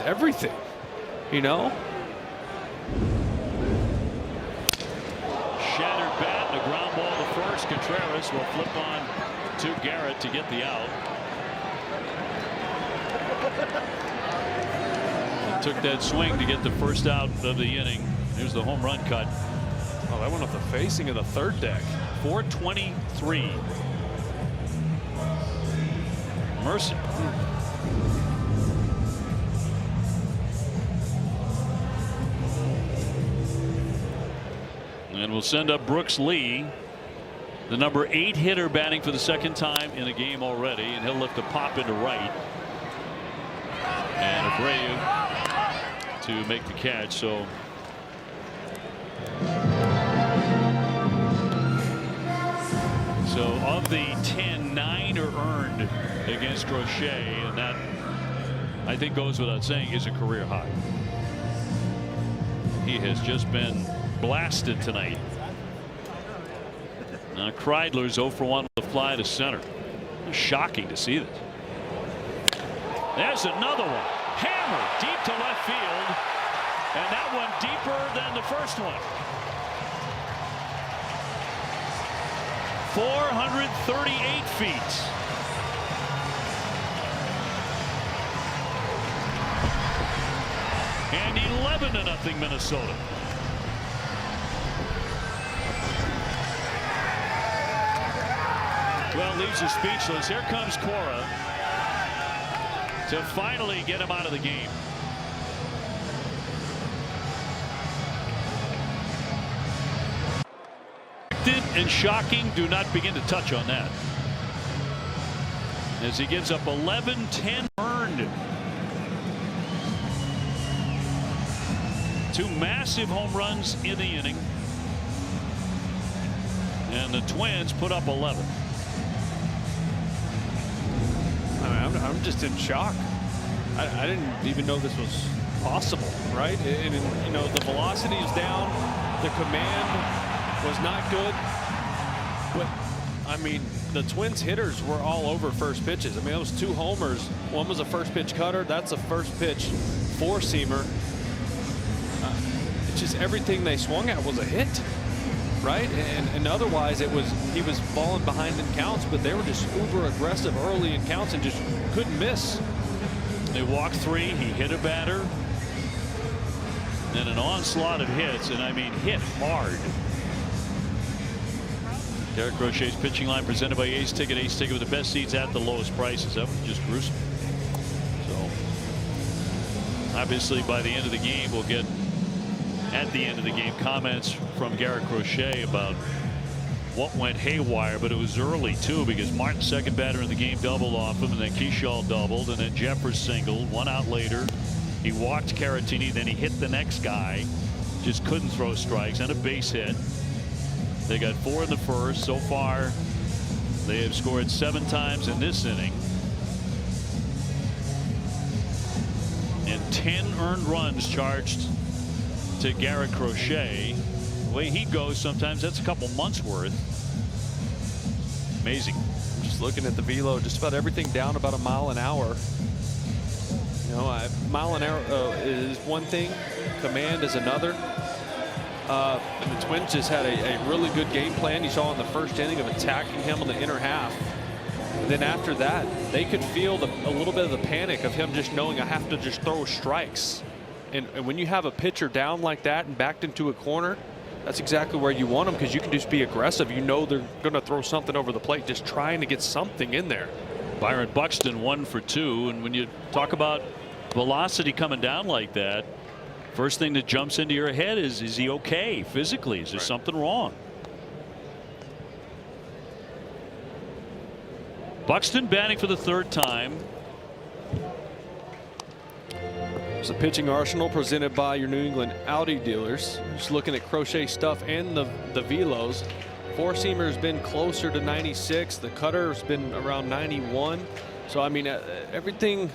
everything, you know. Shattered bat and a ground ball to first. Contreras will flip on to Garrett to get the out. Took that swing to get the first out of the inning. Here's the home run cut. Oh, that went off the facing of the third deck. 423. Mercer. And we'll send up Brooks Lee, the number 8 hitter, batting for the second time in a game already, and he'll lift a pop into right. And Abreu to make the catch. So of the 10, 9 are earned against Crochet, and that, I think, goes without saying, is a career high. He has just been blasted tonight. Now Kreidler's 0 for 1 with a fly to center. Shocking to see this. There's another one. Hammer deep to left field, and that one deeper than the first one. 438 feet. And 11-0 Minnesota. Well, leaves us speechless. Here comes Cora to finally get him out of the game. And shocking, do not begin to touch on that. As he gives up 11-10 earned. 2 massive home runs in the inning. And the Twins put up 11. I'm just in shock. I didn't even know this was possible, right? And you know, the velocity is down, the command was not good, but I mean, the Twins hitters were all over first pitches. I mean, those 2 homers. One was a first pitch cutter. That's a first pitch 4-seamer. It's just everything they swung at was a hit, right? And otherwise he was falling behind in counts, but they were just uber aggressive early in counts and just couldn't miss. They walked 3. He hit a batter. Then an onslaught of hits, and I mean hit hard. Garrett Crochet's pitching line presented by Ace Ticket. Ace Ticket with the best seats at the lowest prices. That was just gruesome. So obviously by the end of the game we'll get, at the end of the game, comments from Garrett Crochet about what went haywire, but it was early too, because Martin's second batter in the game doubled off him, and then Keyshaw doubled, and then Jeffers singled. 1 out later he walked Caratini, then he hit the next guy, just couldn't throw strikes, and a base hit. They got 4 in the first. So far they have scored 7 times in this inning, and 10 earned runs charged to Garrett Crochet. The way he goes sometimes, that's a couple months worth. Amazing. Just looking at the velo, just about everything down about a mile an hour. You know, mile an hour is one thing, command is another. And the Twins just had a really good game plan. You saw in the first inning of attacking him in the inner half. And then after that, they could feel a little bit of the panic of him just knowing, I have to just throw strikes. And when you have a pitcher down like that and backed into a corner, that's exactly where you want them, because you can just be aggressive. You know they're going to throw something over the plate, just trying to get something in there. Byron Buxton 1 for 2, and when you talk about velocity coming down like that, first thing that jumps into your head is he okay physically? Is there something wrong? Buxton batting for the 3rd time. It's a pitching arsenal presented by your New England Audi dealers. Just looking at Crochet stuff and the velos. 4-seamer's been closer to 96. The cutter's been around 91. So I mean, everything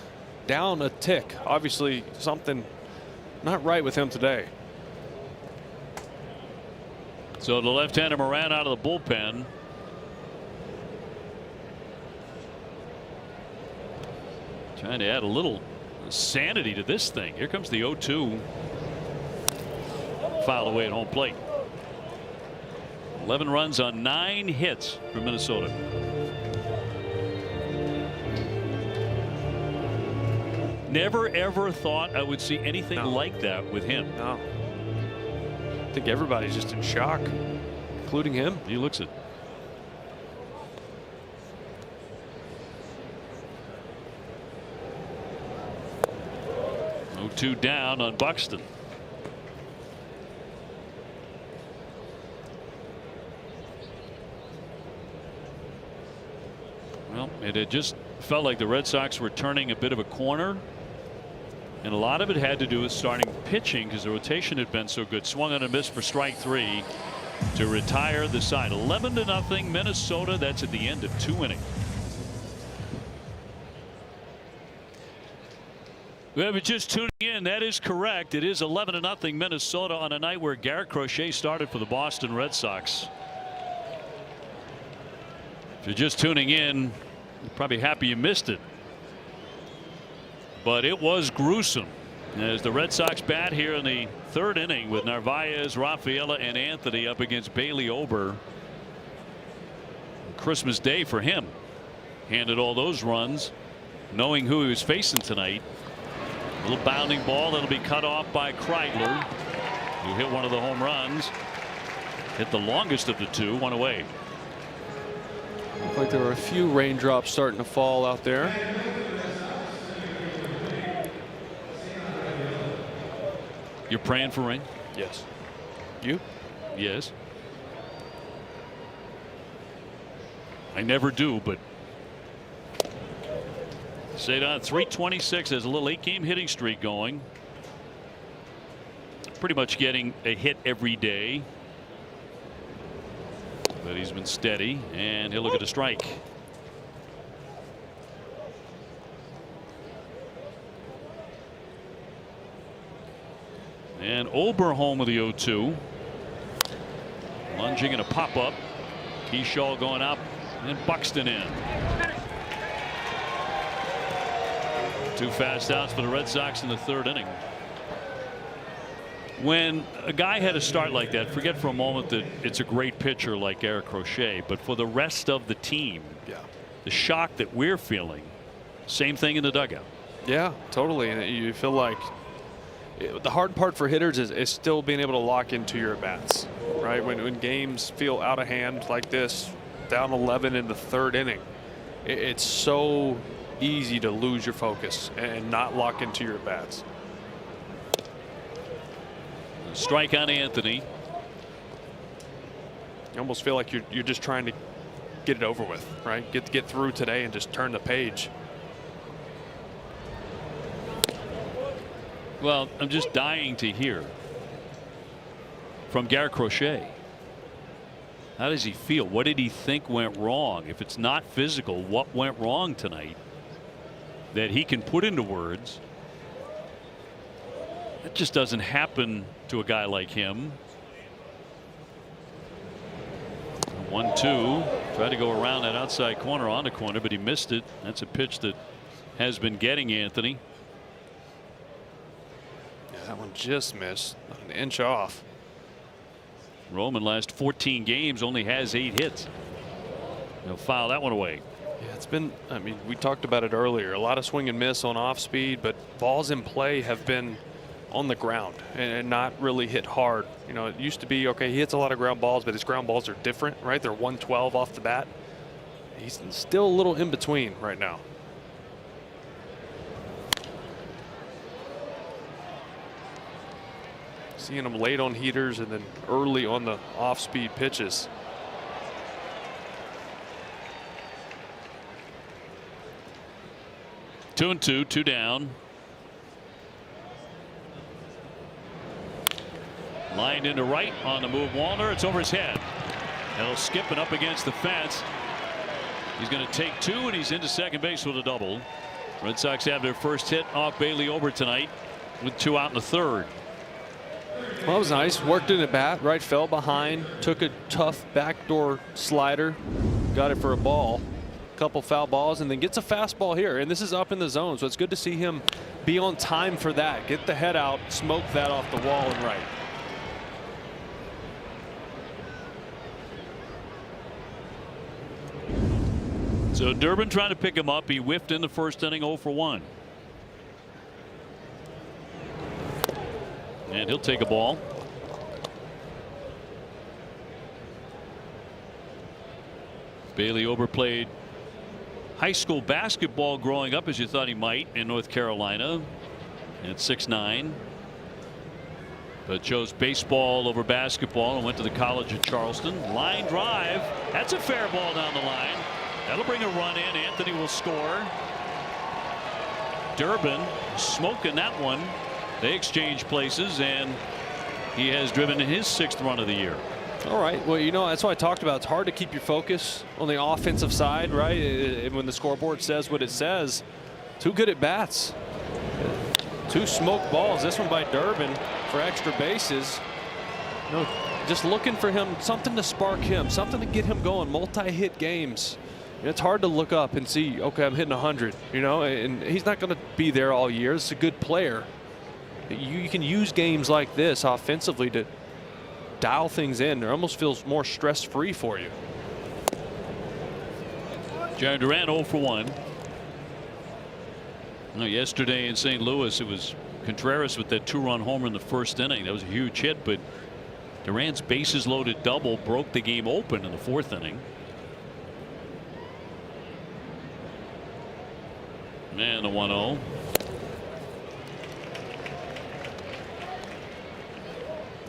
down a tick. Obviously something not right with him today. So the left-hander Moran out of the bullpen. Trying to add a little sanity to this thing. Here comes the 0-2. Fouled away at home plate. 11 runs on 9 hits for Minnesota. Never ever thought I would see anything like that with him. No. I think everybody's just in shock, including him. He looks it. Two down on Buxton. Well, it had just felt like the Red Sox were turning a bit of a corner, and a lot of it had to do with starting pitching, because the rotation had been so good. Swung on a miss for strike 3 to retire the side. 11-0 Minnesota. That's at the end of 2 innings. Well, but just tuning in, that is correct. It is 11-0 Minnesota on a night where Garrett Crochet started for the Boston Red Sox. If you're just tuning in, you're probably happy you missed it. But it was gruesome as the Red Sox bat here in the 3rd inning with Narvaez, Rafaela, and Anthony up against Bailey Ober. Christmas Day for him. Handed all those runs, knowing who he was facing tonight. A little bounding ball that'll be cut off by Kreidler, who hit one of the home runs. Hit the longest of the 2, 1 away. Looked like there were a few raindrops starting to fall out there. You're praying for rain? Yes. You? Yes. I never do, but Cedon 326 has a little 8-game hitting streak going. Pretty much getting a hit every day. But he's been steady, and he'll look at a strike. And Ober home with the 0-2. Lunging and a pop up. Keyshaw going up, and Buxton in. 2 fast outs for the Red Sox in the 3rd inning. When a guy had a start like that, forget for a moment that it's a great pitcher like Garrett Crochet, but for the rest of the team, the shock that we're feeling, same thing in the dugout. Yeah, totally. And you feel like the hard part for hitters is still being able to lock into your at-bats, right? When games feel out of hand like this, down 11 in the third inning, it's so easy to lose your focus and not lock into your at-bats. Strike on Anthony. You almost feel like you're just trying to get it over with, right? Get through today and just turn the page. Well, I'm just dying to hear from Garrett Crochet. How does he feel? What did he think went wrong? If it's not physical, what went wrong tonight that he can put into words? That just doesn't happen to a guy like him. 1-2. Tried to go around that outside corner on the corner, but he missed it. That's a pitch that has been getting Anthony. Yeah, that one just missed. An inch off. Roman last 14 games only has 8 hits. He'll foul that one away. Yeah, it's been, I mean, we talked about it earlier. A lot of swing and miss on off speed, but balls in play have been on the ground and not really hit hard. You know, it used to be, okay, he hits a lot of ground balls, but his ground balls are different, right? They're 112 off the bat. He's still a little in between right now. Seeing him late on heaters and then early on the off-speed pitches. 2-2, 2 down. Lined into right on the move. Wallner. It's over his head. He'll skip it up against the fence. He's going to take 2, and he's into second base with a double. Red Sox have their first hit off Bailey Ober tonight with 2 out in the third. Well, that was nice. Worked in the bat. Right, fell behind. Took a tough backdoor slider. Got it for a ball. Couple foul balls, and then gets a fastball here. And this is up in the zone, so it's good to see him be on time for that. Get the head out, smoke that off the wall and right. So Durbin trying to pick him up. He whiffed in the first inning, 0 for 1. And he'll take a ball. Bailey Ober played high school basketball growing up, as you thought he might, in North Carolina at 6'9". But chose baseball over basketball and went to the College of Charleston. Line drive. That's a fair ball down the line. That'll bring a run in. Anthony will score. Durbin smoking that one. They exchange places, and he has driven his 6th run of the year. All right. Well, you know, that's what I talked about. It's hard to keep your focus on the offensive side, right? And when the scoreboard says what it says, 2 good at bats. 2 smoked balls. This one by Durbin for extra bases. No, just looking for him, something to spark him, something to get him going. Multi-hit games. It's hard to look up and see, okay, I'm hitting 100, you know, and he's not going to be there all year. It's a good player. You can use games like this offensively to dial things in. It almost feels more stress-free for you. Jarren Duran 0 for 1. Now, yesterday in St. Louis, it was Contreras with that 2-run homer in the first inning. That was a huge hit, but Duran's bases loaded double broke the game open in the 4th inning. And the 1-0.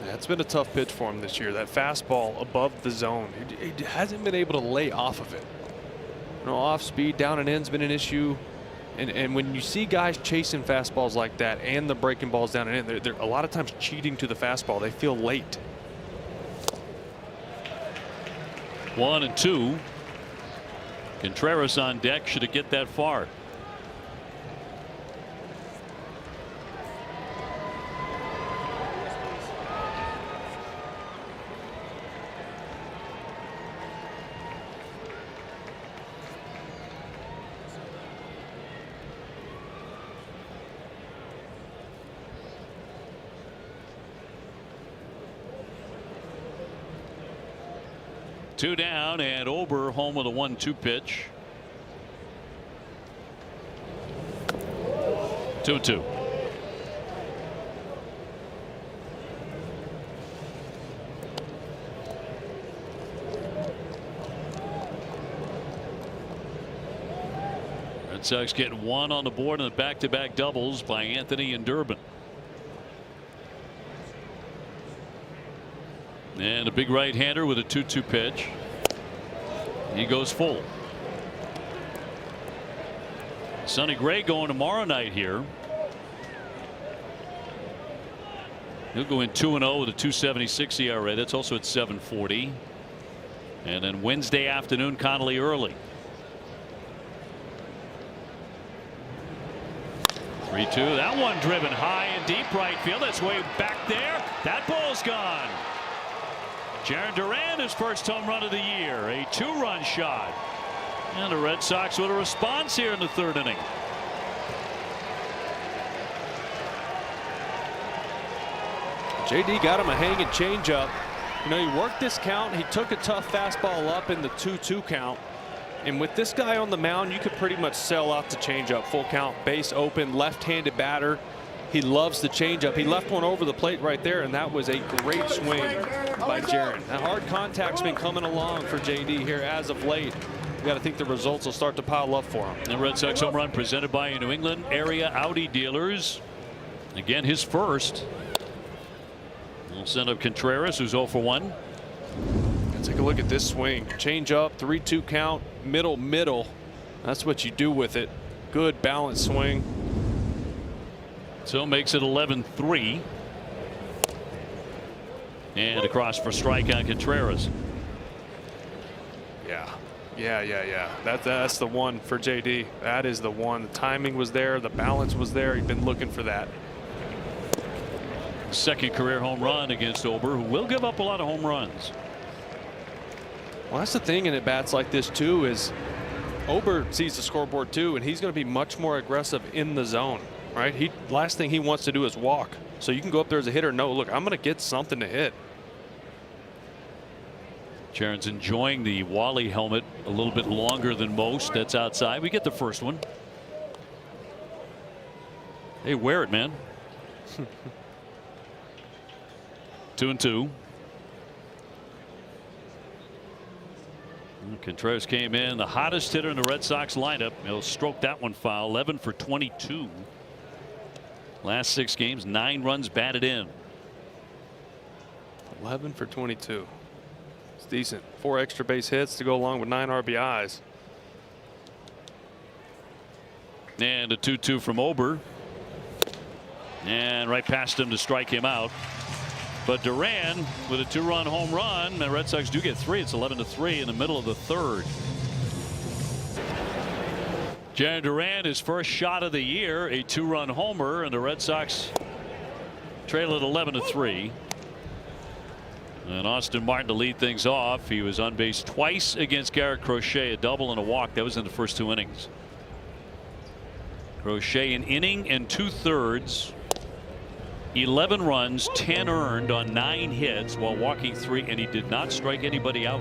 Yeah, it's been a tough pitch for him this year. That fastball above the zone. He hasn't been able to lay off of it. You know, off speed, down and in's been an issue. And when you see guys chasing fastballs like that and the breaking balls down and in, they're a lot of times cheating to the fastball. They feel late. 1-2. Contreras on deck. Should it get that far? Two down, and Ober home with a 1-2 pitch. 2-2. Red Sox getting one on the board in the back-to-back doubles by Anthony and Durbin. And a big right-hander with a 2-2 pitch. He goes full. Sonny Gray going tomorrow night here. He'll go in 2-0 with a 2.76 ERA. That's also at 7:40. And then Wednesday afternoon, Connolly early. 3-2. That one driven high and deep right field. That's way back there. That ball's gone. Jaron Duran, his first home run of the year. A 2-run shot. And the Red Sox with a response here in the third inning. JD got him a hanging changeup. You know, he worked this count. He took a tough fastball up in the 2-2 count. And with this guy on the mound, you could pretty much sell out the changeup. Full count, base open, left-handed batter. He loves the changeup. He left one over the plate right there, and that was a great swing by Jaron. That hard contact's been coming along for JD here as of late. You got to think the results will start to pile up for him. The Red Sox home run presented by New England area Audi dealers. Again, his first. We'll send up Contreras, who's 0 for 1. Take a look at this swing. Change up, 3-2 count, middle. That's what you do with it. Good balanced swing. So makes it 11-3. And across for strike on Contreras. Yeah. That's the one for JD. That is the one. The timing was there. The balance was there. He'd been looking for that. Second career home run against Ober, who will give up a lot of home runs. Well, that's the thing in at bats like this too, is Ober sees the scoreboard too, and he's going to be much more aggressive in the zone, right? Last thing he wants to do is walk. So you can go up there as a hitter. No, look, I'm going to get something to hit. Jaron's enjoying the Wally helmet a little bit longer than most. That's outside. We get the first one. Hey, wear it, man. 2-2. Contreras came in, the hottest hitter in the Red Sox lineup. He'll stroke that one foul. 11 for 22. Last 6 games, 9 runs batted in. 11 for 22. It's decent. 4 extra base hits to go along with 9 RBIs. And a 2-2 from Ober. And right past him to strike him out. But Duran with a 2-run home run. The Red Sox do get 3. It's 11-3 in the middle of the third. Jaron Duran, his first shot of the year, a 2-run homer, and the Red Sox trail at 11-3. And Austin Martin to lead things off. He was on base twice against Garrett Crochet, a double and a walk. That was in the first 2 innings. Crochet an inning and 2/3. 11 runs, 10 earned on 9 hits while walking 3, and he did not strike anybody out.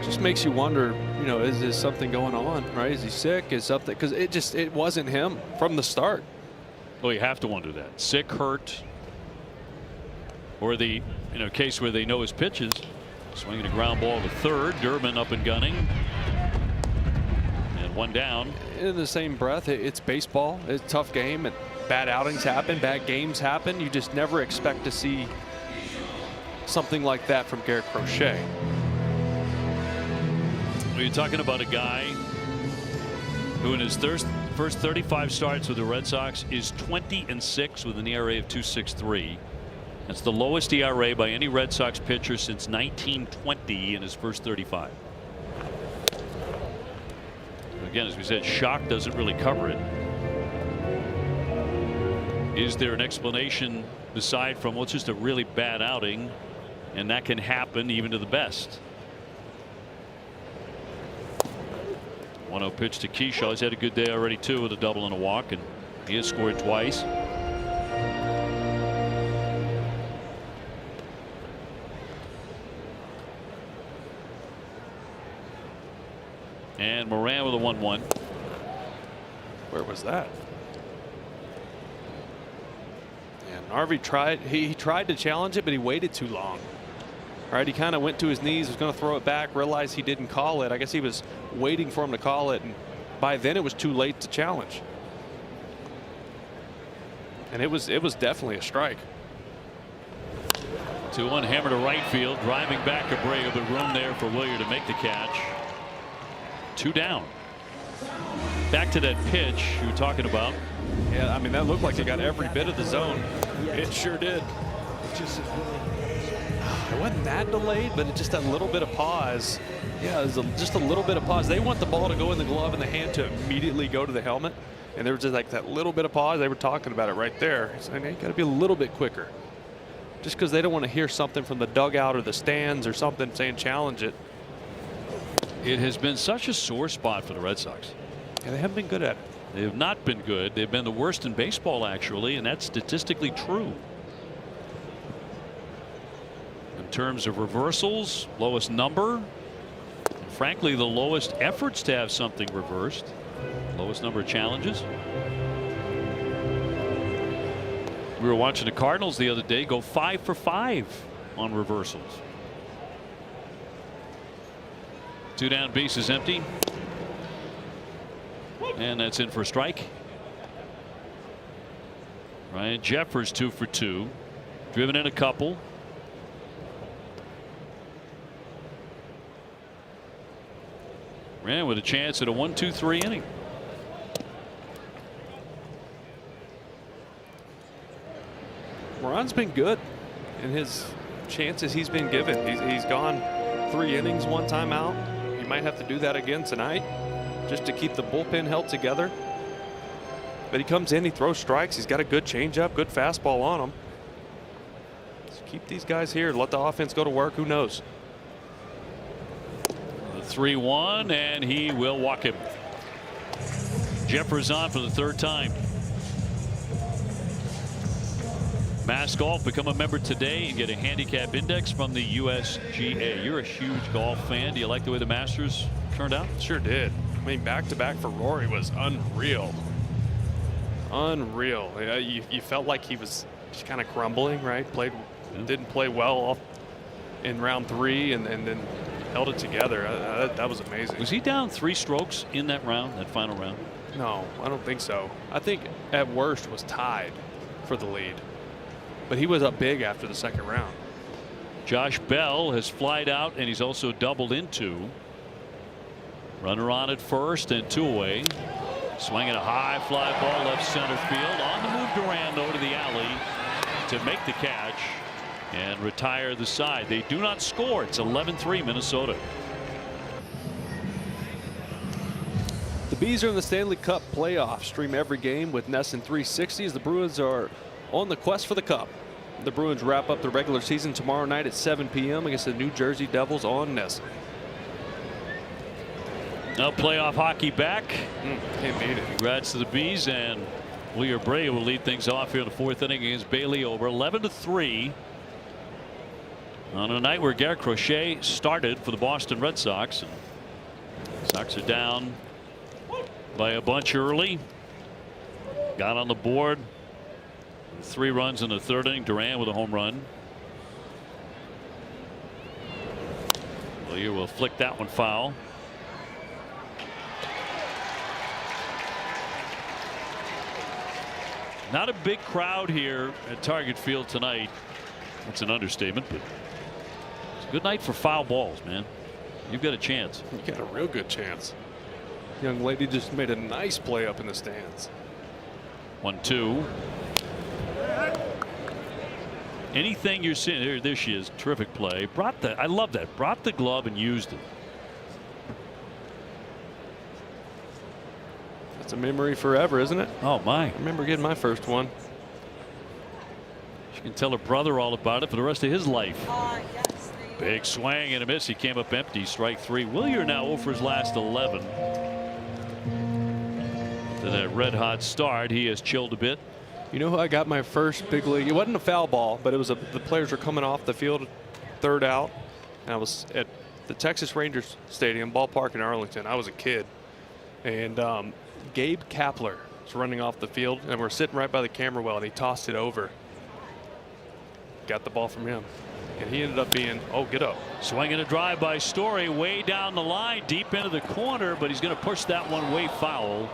Just makes you wonder, you know, is there something going on, right? Is he sick? Is something, because it wasn't him from the start. Well, you have to wonder that. Sick, hurt, or the case where they know his pitches. Swinging a ground ball to third. Durbin up and gunning. And 1 down. In the same breath, it's baseball. It's a tough game, and bad outings happen, bad games happen. You just never expect to see something like that from Garrett Crochet. Well, you're talking about a guy who in his first 35 starts with the Red Sox is 20-6 with an ERA of 2.63. That's the lowest ERA by any Red Sox pitcher since 1920 in his first 35. Again, as we said, shock doesn't really cover it. Is there an explanation aside from, well, it's just a really bad outing, and that can happen even to the best? 1-0 pitch to Keyshaw. He's had a good day already too, with a double and a walk, and he has scored twice. And Moran with a 1-1. Where was that? And Narvi tried. He tried to challenge it, but he waited too long. All right, he kind of went to his knees, was going to throw it back, realized he didn't call it. I guess he was waiting for him to call it, and by then it was too late to challenge. And it was definitely a strike. 2-1 hammer to right field, driving back Abreu, but room there for Willier to make the catch. 2 down. Back to that pitch you were talking about. Yeah, I mean, that looked like it got every bit of the zone. It sure did. It wasn't that delayed, but it just that little bit of pause. Yeah, it was just a little bit of pause. They want the ball to go in the glove and the hand to immediately go to the helmet. And there was just like that little bit of pause. They were talking about it right there. Saying, hey, you got to be a little bit quicker. Just because they don't want to hear something from the dugout or the stands or something saying challenge it. It has been such a sore spot for the Red Sox. Yeah, they haven't been good at it. They have not been good. They've been the worst in baseball, actually, and that's statistically true. In terms of reversals, lowest number. And frankly, the lowest efforts to have something reversed. Lowest number of challenges. We were watching the Cardinals the other day go 5 for 5 on reversals. 2 down, bases empty. And that's in for a strike. Ryan Jeffers 2 for 2. Driven in a couple. Ran with a chance at a 1-2-3 inning. Moran's been good in his chances he's been given. He's gone 3 innings, 1 time out. He might have to do that again tonight just to keep the bullpen held together. But he comes in, he throws strikes. He's got a good changeup, good fastball on him. Just keep these guys here. Let the offense go to work. Who knows? The 3-1, and he will walk him. Jeffers on for the 3rd time. Mass Golf, become a member today and get a handicap index from the USGA. You're a huge golf fan. Do you like the way the Masters turned out? Sure did. I mean, back-to-back for Rory was unreal. Unreal. You felt like he was just kind of crumbling, right? Didn't play well off in round 3 and then held it together. That was amazing. Was he down 3 strokes in that round, that final round? No, I don't think so. I think at worst was tied for the lead. But he was up big after the 2nd round. Josh Bell has flied out, and he's also doubled into. Runner on at first and 2 away. Swinging a high fly ball left center field. On the move, Duran though to the alley to make the catch and retire the side. They do not score. It's 11-3 Minnesota. The Bees are in the Stanley Cup playoffs. Stream every game with NESN 360 as the Bruins are on the quest for the Cup. The Bruins wrap up the regular season tomorrow night at 7 p.m. against the New Jersey Devils on NESN. Now playoff hockey back. Can't beat it. Congrats to the Bees, and Willier Abreu will lead things off here in the 4th inning against Bailey over 11-3 on a night where Garrett Crochet started for the Boston Red Sox. And Sox are down by a bunch early. Got on the board. 3 runs in the 3rd inning. Duran with a home run. Willier will flick that one foul. Not a big crowd here at Target Field tonight. That's an understatement, but it's a good night for foul balls, man. You've got a chance. You got a real good chance. Young lady just made a nice play up in the stands. 1-2. Anything you're seeing here, there she is. Terrific play. I love that. Brought the glove and used it. It's a memory forever, isn't it? Oh my. I remember getting my first one. She can tell her brother all about it for the rest of his life. Yes, Big swing and a miss. He came up empty. Strike 3. Willier now 0 for his last 11. To that red hot start, he has chilled a bit. You know who I got my first big league? It wasn't a foul ball, but it was the players were coming off the field, 3rd out. And I was at the Texas Rangers Stadium, ballpark in Arlington. I was a kid. And Gabe Kapler was running off the field, and we're sitting right by the camera well, and he tossed it over. Got the ball from him, and he ended up being, oh, get up. Swinging a drive by Story way down the line, deep into the corner, but he's going to push that one way foul.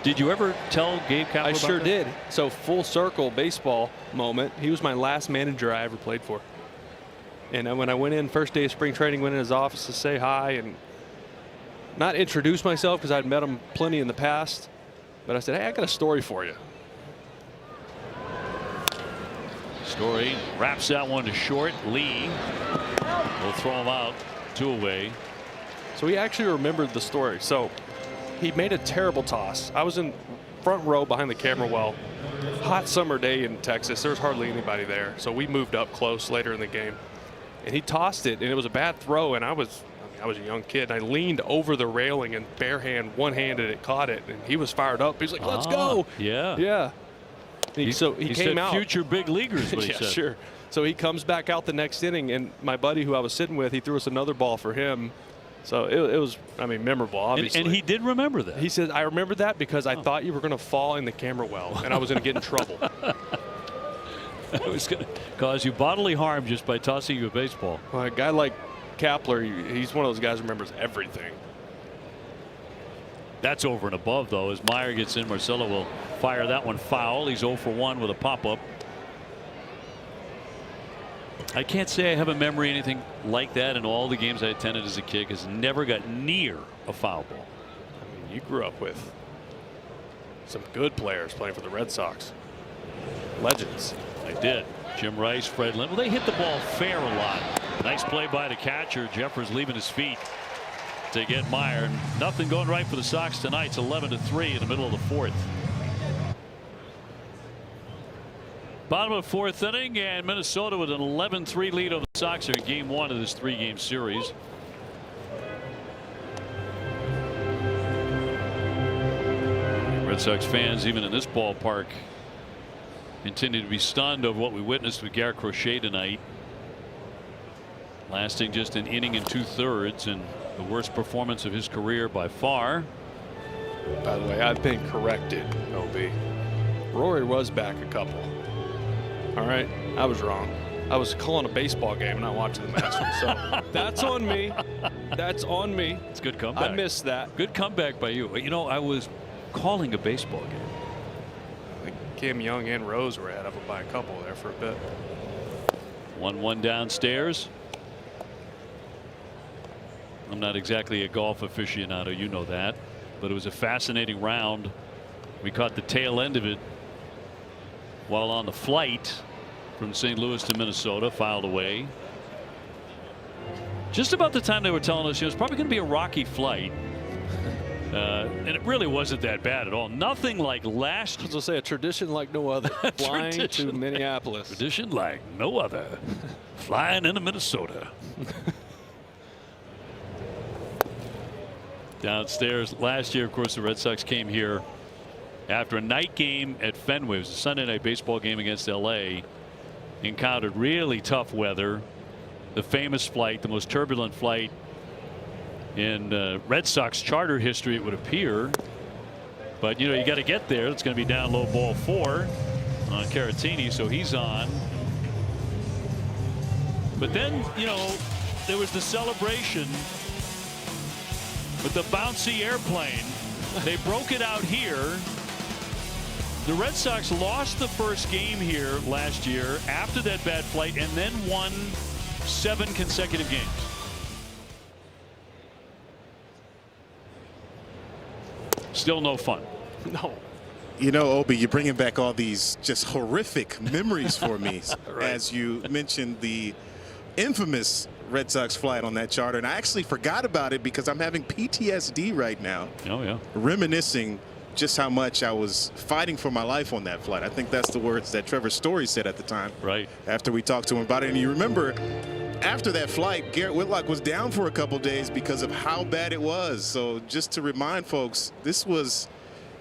Did you ever tell Gabe Kapler I about sure that? did. So full circle baseball moment. He was my last manager I ever played for. And when I went in first day of spring training, went in his office to say hi and not introduce myself because I'd met him plenty in the past. But I said, hey, I got a story for you. Story wraps that one to short. Lee will throw him out, 2 away. So he actually remembered the story. So he made a terrible toss. I was in front row behind the camera well. Hot summer day in Texas. There was hardly anybody there. So we moved up close later in the game. And he tossed it, and it was a bad throw. And I was a young kid. And I leaned over the railing and one-handed it, caught it. And he was fired up. He's like, let's go. Yeah. Yeah. So he came said out. Future big leaguers, what he Yeah, said. sure. So he comes back out the next inning, and my buddy who I was sitting with, he threw us another ball for him. So it was, I mean, memorable, obviously. And he did remember that. He said, I remember that because I thought you were going to fall in the camera well, and I was going to get in trouble. It was going to cause you bodily harm just by tossing you a baseball. Well, a guy like Kapler, he's one of those guys who remembers everything. That's over and above, though. As Meyer gets in, Marcelo will fire that one foul. He's 0 for 1 with a pop-up. I can't say I have a memory anything like that in all the games I attended as a kid, because never got near a foul ball. I mean, you grew up with some good players playing for the Red Sox. Legends. I did. Jim Rice, Fred Lynn. Well, they hit the ball fair a lot. Nice play by the catcher. Jeffers leaving his feet to get Meyer. Nothing going right for the Sox tonight. It's 11-3 in the middle of the 4th. Bottom of the 4th inning, and Minnesota with an 11-3 lead over the Sox in game 1 of this 3-game series. Red Sox fans, even in this ballpark, continue to be stunned over what we witnessed with Garrett Crochet tonight. Lasting just an inning and 2/3, and the worst performance of his career by far. By the way, I've been corrected, OB. Rory was back a couple. All right, I was wrong. I was calling a baseball game, not watching the Masters. So that's on me. That's on me. It's a good comeback. I missed that. Good comeback by you. You know, I was calling a baseball game. I think Kim Young and Rose were ahead of him by a couple there for a bit. 1-1 downstairs. I'm not exactly a golf aficionado, you know that, but it was a fascinating round. We caught the tail end of it while on the flight from St. Louis to Minnesota, filed away. Just about the time they were telling us it was probably going to be a rocky flight. And it really wasn't that bad at all. Nothing like last year. I was going to say a tradition like no other. Flying to Minneapolis. Tradition like no other. Flying into Minnesota. Downstairs last year, of course, the Red Sox came here after a night game at Fenway. It was a Sunday night baseball game against LA. Encountered really tough weather. The famous flight, the most turbulent flight in Red Sox charter history, it would appear. But you know, you got to get there. It's going to be down low, ball 4 on Caratini, so he's on. But then, you know, there was the celebration with the bouncy airplane. They broke it out here. The Red Sox lost the first game here last year after that bad flight, and then won 7 consecutive games. Still no fun. No. You know, Obi, you're bringing back all these just horrific memories for me. Right. As you mentioned the infamous Red Sox flight on that charter, and I actually forgot about it because I'm having PTSD right now. Oh yeah. Reminiscing just how much I was fighting for my life on that flight. I think that's the words that Trevor Story said at the time. Right. After we talked to him about it. And you remember, after that flight, Garrett Whitlock was down for a couple days because of how bad it was. So just to remind folks, this was,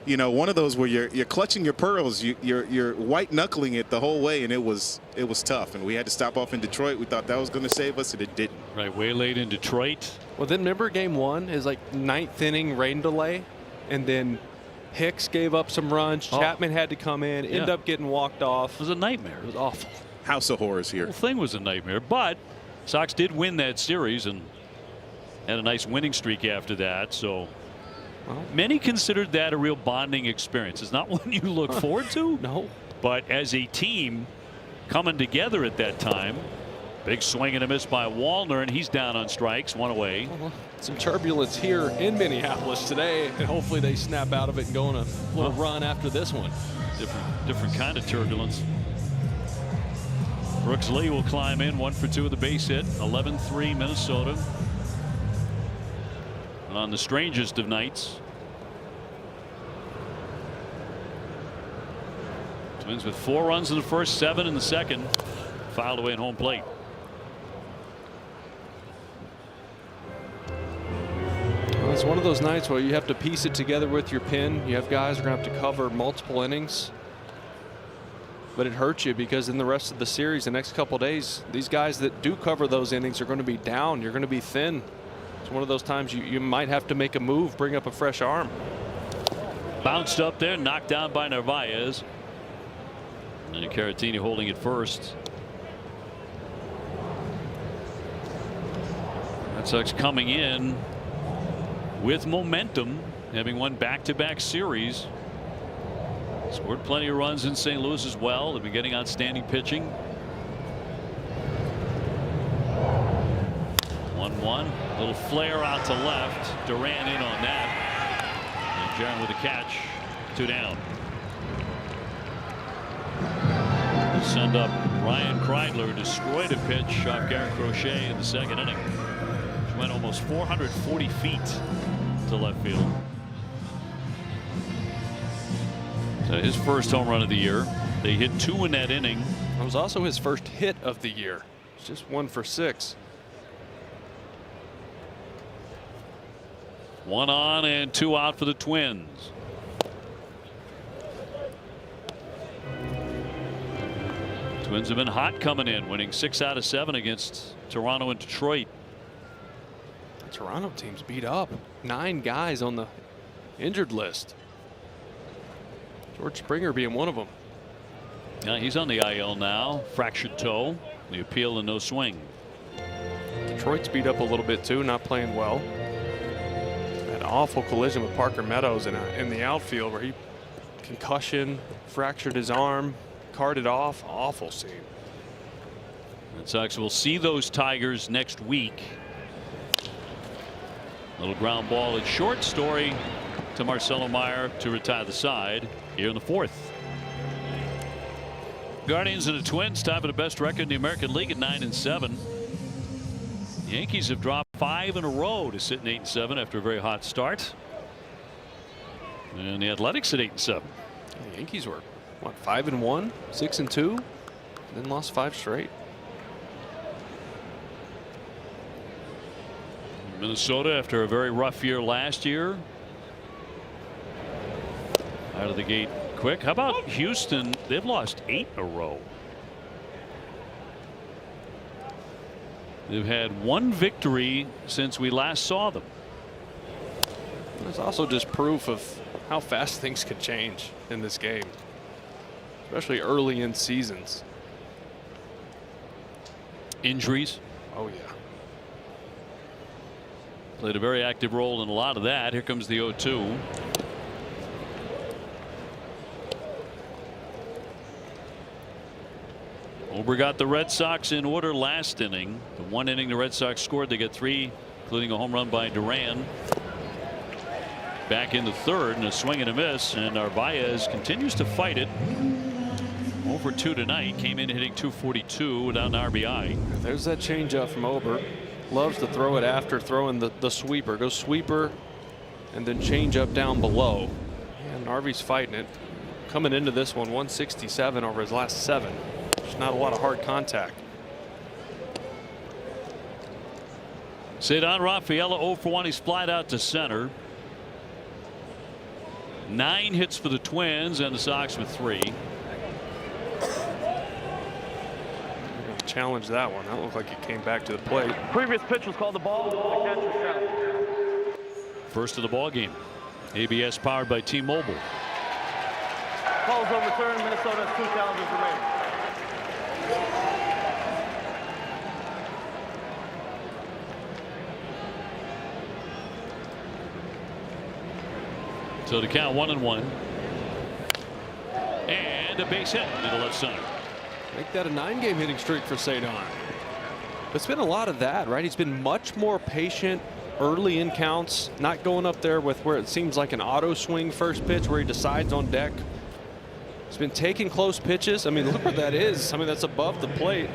you know, one of those where you're clutching your pearls, you're white knuckling it the whole way, and it was tough. And we had to stop off in Detroit. We thought that was going to save us, and it didn't. Right. Way late in Detroit. Well, then remember game 1 is like 9th inning rain delay, and then Hicks gave up some runs. Chapman had to come in, end up getting walked off. It was a nightmare. It was awful. House of horrors here. The whole thing was a nightmare, but Sox did win that series and had a nice winning streak after that. So many considered that a real bonding experience. It's not one you look forward to. No. But as a team coming together at that time, big swing and a miss by Wallner, and he's down on strikes, one away. Some turbulence here in Minneapolis today, and hopefully they snap out of it and go on a little run after this one. Different kind of turbulence. Brooks Lee will climb in, 1 for 2 with a base hit. 11-3 Minnesota. On the strangest of nights. Twins with 4 runs in the first, 7 in the second. Fouled away at home plate. Well, it's one of those nights where you have to piece it together with your pen. You have guys who are going to have to cover multiple innings. But it hurts you because in the rest of the series, the next couple of days, these guys that do cover those innings are going to be down. You're going to be thin. It's one of those times you might have to make a move, bring up a fresh arm. Bounced up there, knocked down by Narvaez. And Caratini holding it first. Red Sox coming in with momentum, having won back-to-back series. Scored plenty of runs in St. Louis as well. They've been getting outstanding pitching. 1-1. Little flare out to left. Duran in on that. And Jaron with a catch. 2 down. Send up Ryan Kreidler, who destroyed a pitch off Garrett Crochet in the second inning. Which went almost 440 feet to left field. So his first home run of the year. They hit 2 in that inning. That was also his first hit of the year. It's just 1 for 6. 1 on and 2 out for the Twins. Twins have been hot coming in, winning 6 out of 7 against Toronto and Detroit. The Toronto team's beat up. 9 guys on the injured list. George Springer being one of them. Yeah, he's on the IL now. Fractured toe. The appeal and no swing. Detroit's beat up a little bit too, not playing well. An awful collision with Parker Meadows in the outfield where he concussion, fractured his arm, carted off. Awful scene. Red Sox will see those Tigers next week. Little ground ball at short. Story to Marcelo Meyer to retire the side here in the 4th. Guardians and the Twins tie for the best record in the American League at 9-7. Yankees have dropped 5 in a row to sit in 8-7 after a very hot start. And the Athletics at 8-7. The Yankees were what, 5-1, 6-2, then lost 5 straight. Minnesota, after a very rough year last year, out of the gate quick. How about Houston? They've lost 8 in a row. They've had 1 victory since we last saw them. There's also just proof of how fast things could change in this game, especially early in seasons. Injuries. Oh yeah. Played a very active role in a lot of that. Here comes the 0-2. Ober got the Red Sox in order last inning. The 1 inning the Red Sox scored, they get 3, including a home run by Duran. Back in the 3rd, and a swing and a miss, and Narvaez continues to fight it. 0 for 2 tonight. Came in hitting .242 without an RBI. There's that changeup from Ober. Loves to throw it after throwing the sweeper. Goes sweeper and then change up down below. And Narvi's fighting it. Coming into this one, 167 over his last 7. There's not a lot of hard contact. Cedar Rafaela 0 for 1. He's flied out to center. 9 hits for the Twins, and the Sox with 3. Challenge that one. That looked like it came back to the plate. Previous pitch was called the ball. The catch was shot. First of the ball game. ABS powered by T-Mobile. Calls overturned. Minnesota has 2 challenges remaining. So to count 1-1. And a base hit to the left center. Make that a 9-game hitting streak for Cedar. It's been a lot of that, right? He's been much more patient early in counts, not going up there with where it seems like an auto swing first pitch where he decides on deck. He's been taking close pitches. I mean, look where that is. I mean, that's above the plate,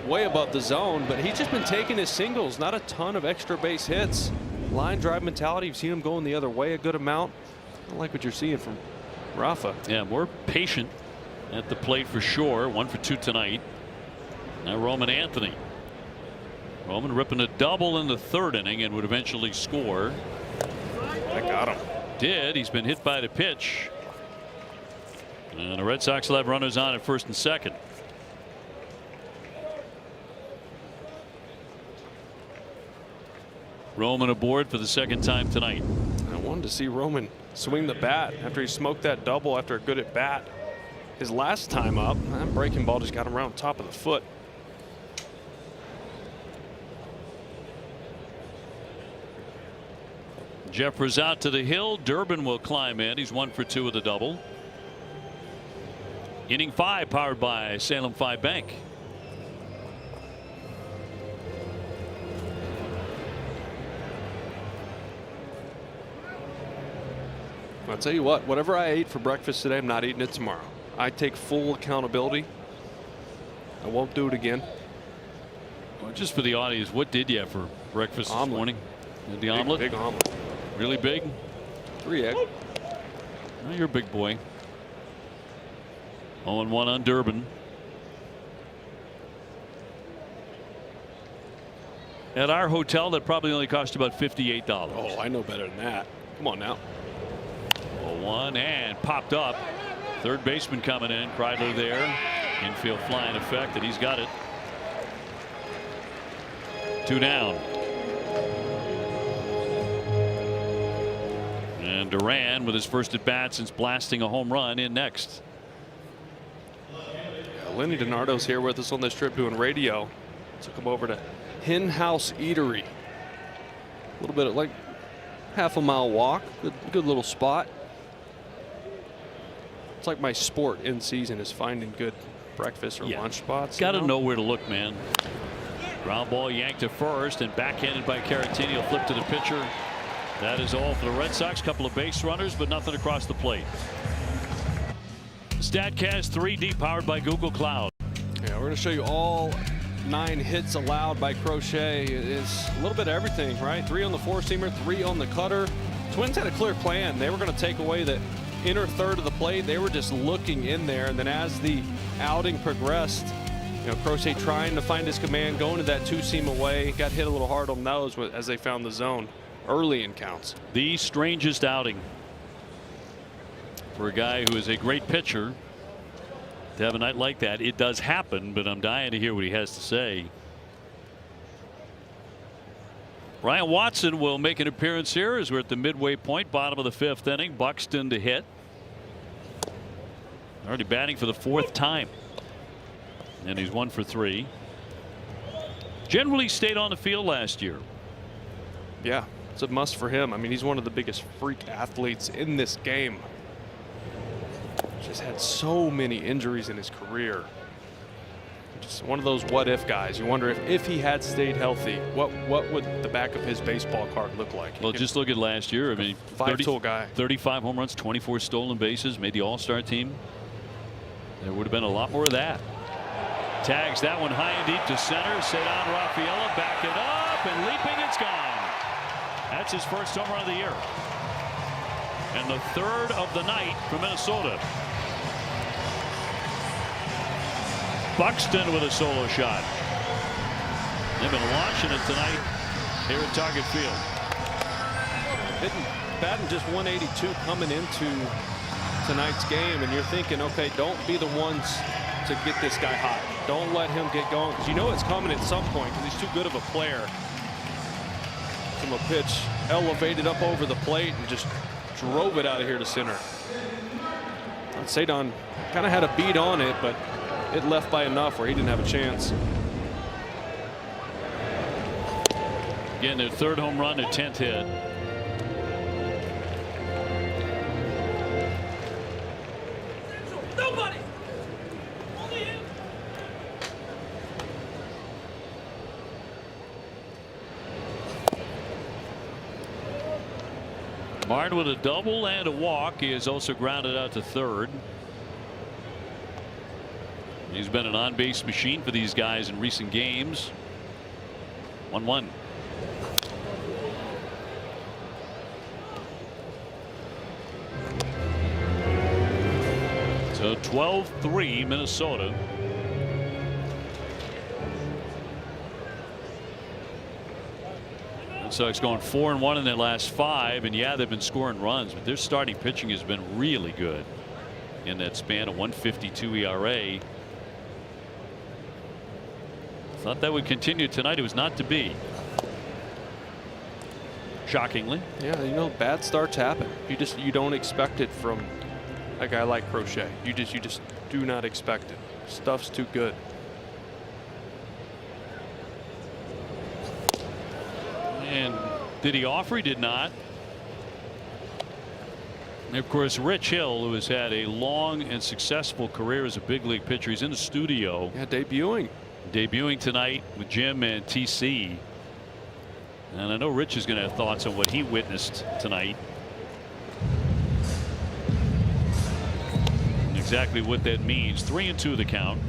way above the zone, but he's just been taking his singles, not a ton of extra base hits. Line drive mentality. You've seen him going the other way a good amount. I like what you're seeing from Rafa. Yeah, more patient at the plate for sure. 1 for 2 tonight. Now Roman Anthony. Roman ripping a double in the 3rd inning and would eventually score. I got him. Did. He's been hit by the pitch. And the Red Sox will have runners on at 1st and 2nd. Roman aboard for the 2nd time tonight. I wanted to see Roman swing the bat after he smoked that double after a good at bat. His last time up, that breaking ball just got him around top of the foot. Jeffers out to the hill. Durbin will climb in. He's 1 for 2 with a double. Inning 5 powered by Salem 5 Bank. I'll tell you what, whatever I ate for breakfast today, I'm not eating it tomorrow. I take full accountability. I won't do it again. Well, just for the audience, what did you have for breakfast this morning? The omelet? Big omelet. Really big? 3 egg. Well, you're a big boy. 0-1 on Durbin. At our hotel, that probably only cost about $58. Oh, I know better than that. Come on now. 0-1 and popped up. 3rd baseman coming in. Kreidler there. Infield flying effect, and he's got it. 2 down. And Duran with his first at bat since blasting a home run in next. Lenny DiNardo's here with us on this trip doing radio. Took him over to Hen House Eatery. A little bit of like half-a-mile walk. Good little spot. It's like my sport in season is finding good breakfast or lunch spots. Got to know where to look, man. Ground ball yanked to first and backhanded by Caratini. Will flip to the pitcher. That is all for the Red Sox. Couple of base runners, but nothing across the plate. StatCast 3D powered by Google Cloud. Yeah, we're going to show you all 9 hits allowed by Crochet. It is a little bit of everything, right? 3 on the 4-seamer, 3 on the cutter. Twins had a clear plan. They were going to take away the inner third of the plate. They were just looking in there, and then as the outing progressed, Crochet trying to find his command, going to that 2-seam away, got hit a little hard on those as they found the zone early in counts. The strangest outing for a guy who is a great pitcher to have a night like that. It does happen, but I'm dying to hear what he has to say. Ryan Watson will make an appearance here as we're at the midway point, bottom of the 5th inning. Buxton to hit. Already batting for the 4th time. And he's 1 for 3. Generally stayed on the field last year. Yeah, it's a must for him. I mean, he's one of the biggest freak athletes in this game. Just had so many injuries in his career. Just one of those what if guys. You wonder if he had stayed healthy, what would the back of his baseball card look like? Well, just look at last year. I mean, 5-tool guy. 35 home runs, 24 stolen bases, made the All-Star team. There would have been a lot more of that. Tags that one high and deep to center. Cedar Rafaela back it up and leaping, it's gone. That's his first home run of the year. And the 3rd of the night for Minnesota. Buxton with a solo shot. They've been launching it tonight here at Target Field. Batting just 182 coming into tonight's game, and you're thinking, okay, don't be the ones to get this guy hot. Don't let him get going, because you know it's coming at some point because he's too good of a player. From a pitch elevated up over the plate and just drove it out of here to center. Sadon kind of had a beat on it, but it left by enough where he didn't have a chance. Again, their 3rd home run, their 10th hit. Nobody. Only him. Martin with a double and a walk. He is also grounded out to 3rd. He's been an on-base machine for these guys in recent games. 1-1. So 12-3 Minnesota. Red Sox going 4-1 in their last 5, and yeah, they've been scoring runs, but their starting pitching has been really good in that span. A 1.52 ERA. Thought that would continue tonight. It was not to be. Shockingly. Yeah, you know, bad starts happen. You don't expect it from a guy like Crochet. You just do not expect it. Stuff's too good. And did he offer? He did not. And of course, Rich Hill, who has had a long and successful career as a big league pitcher, he's in the studio. Yeah, debuting tonight with Jim and TC. And I know Rich is going to have thoughts on what he witnessed tonight. And exactly what that means. 3-2 the count.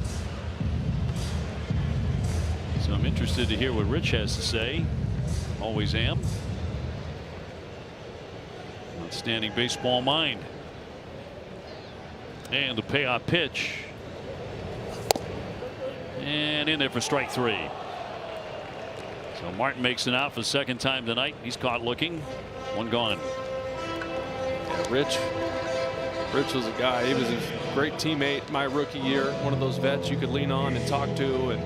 So I'm interested to hear what Rich has to say. Always am. Outstanding baseball mind. And the payoff pitch. And in there for strike 3. So Martin makes it out for the 2nd time tonight. He's caught looking. 1 gone. Yeah, Rich was a guy. He was a great teammate my rookie year. One of those vets you could lean on and talk to, and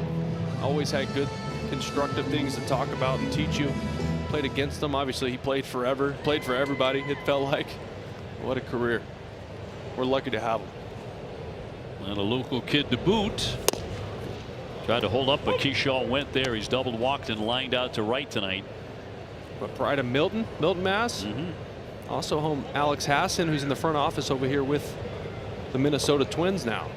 always had good constructive things to talk about and teach you. Played against them. Obviously, he played forever. Played for everybody. It felt like. What a career. We're lucky to have him. And a local kid to boot. Tried to hold up, but Keyshaw went there. He's doubled, walked, and lined out to right tonight. But pride of Milton, Mass. Also home Alex Hassan, who's in the front office over here with the Minnesota Twins now.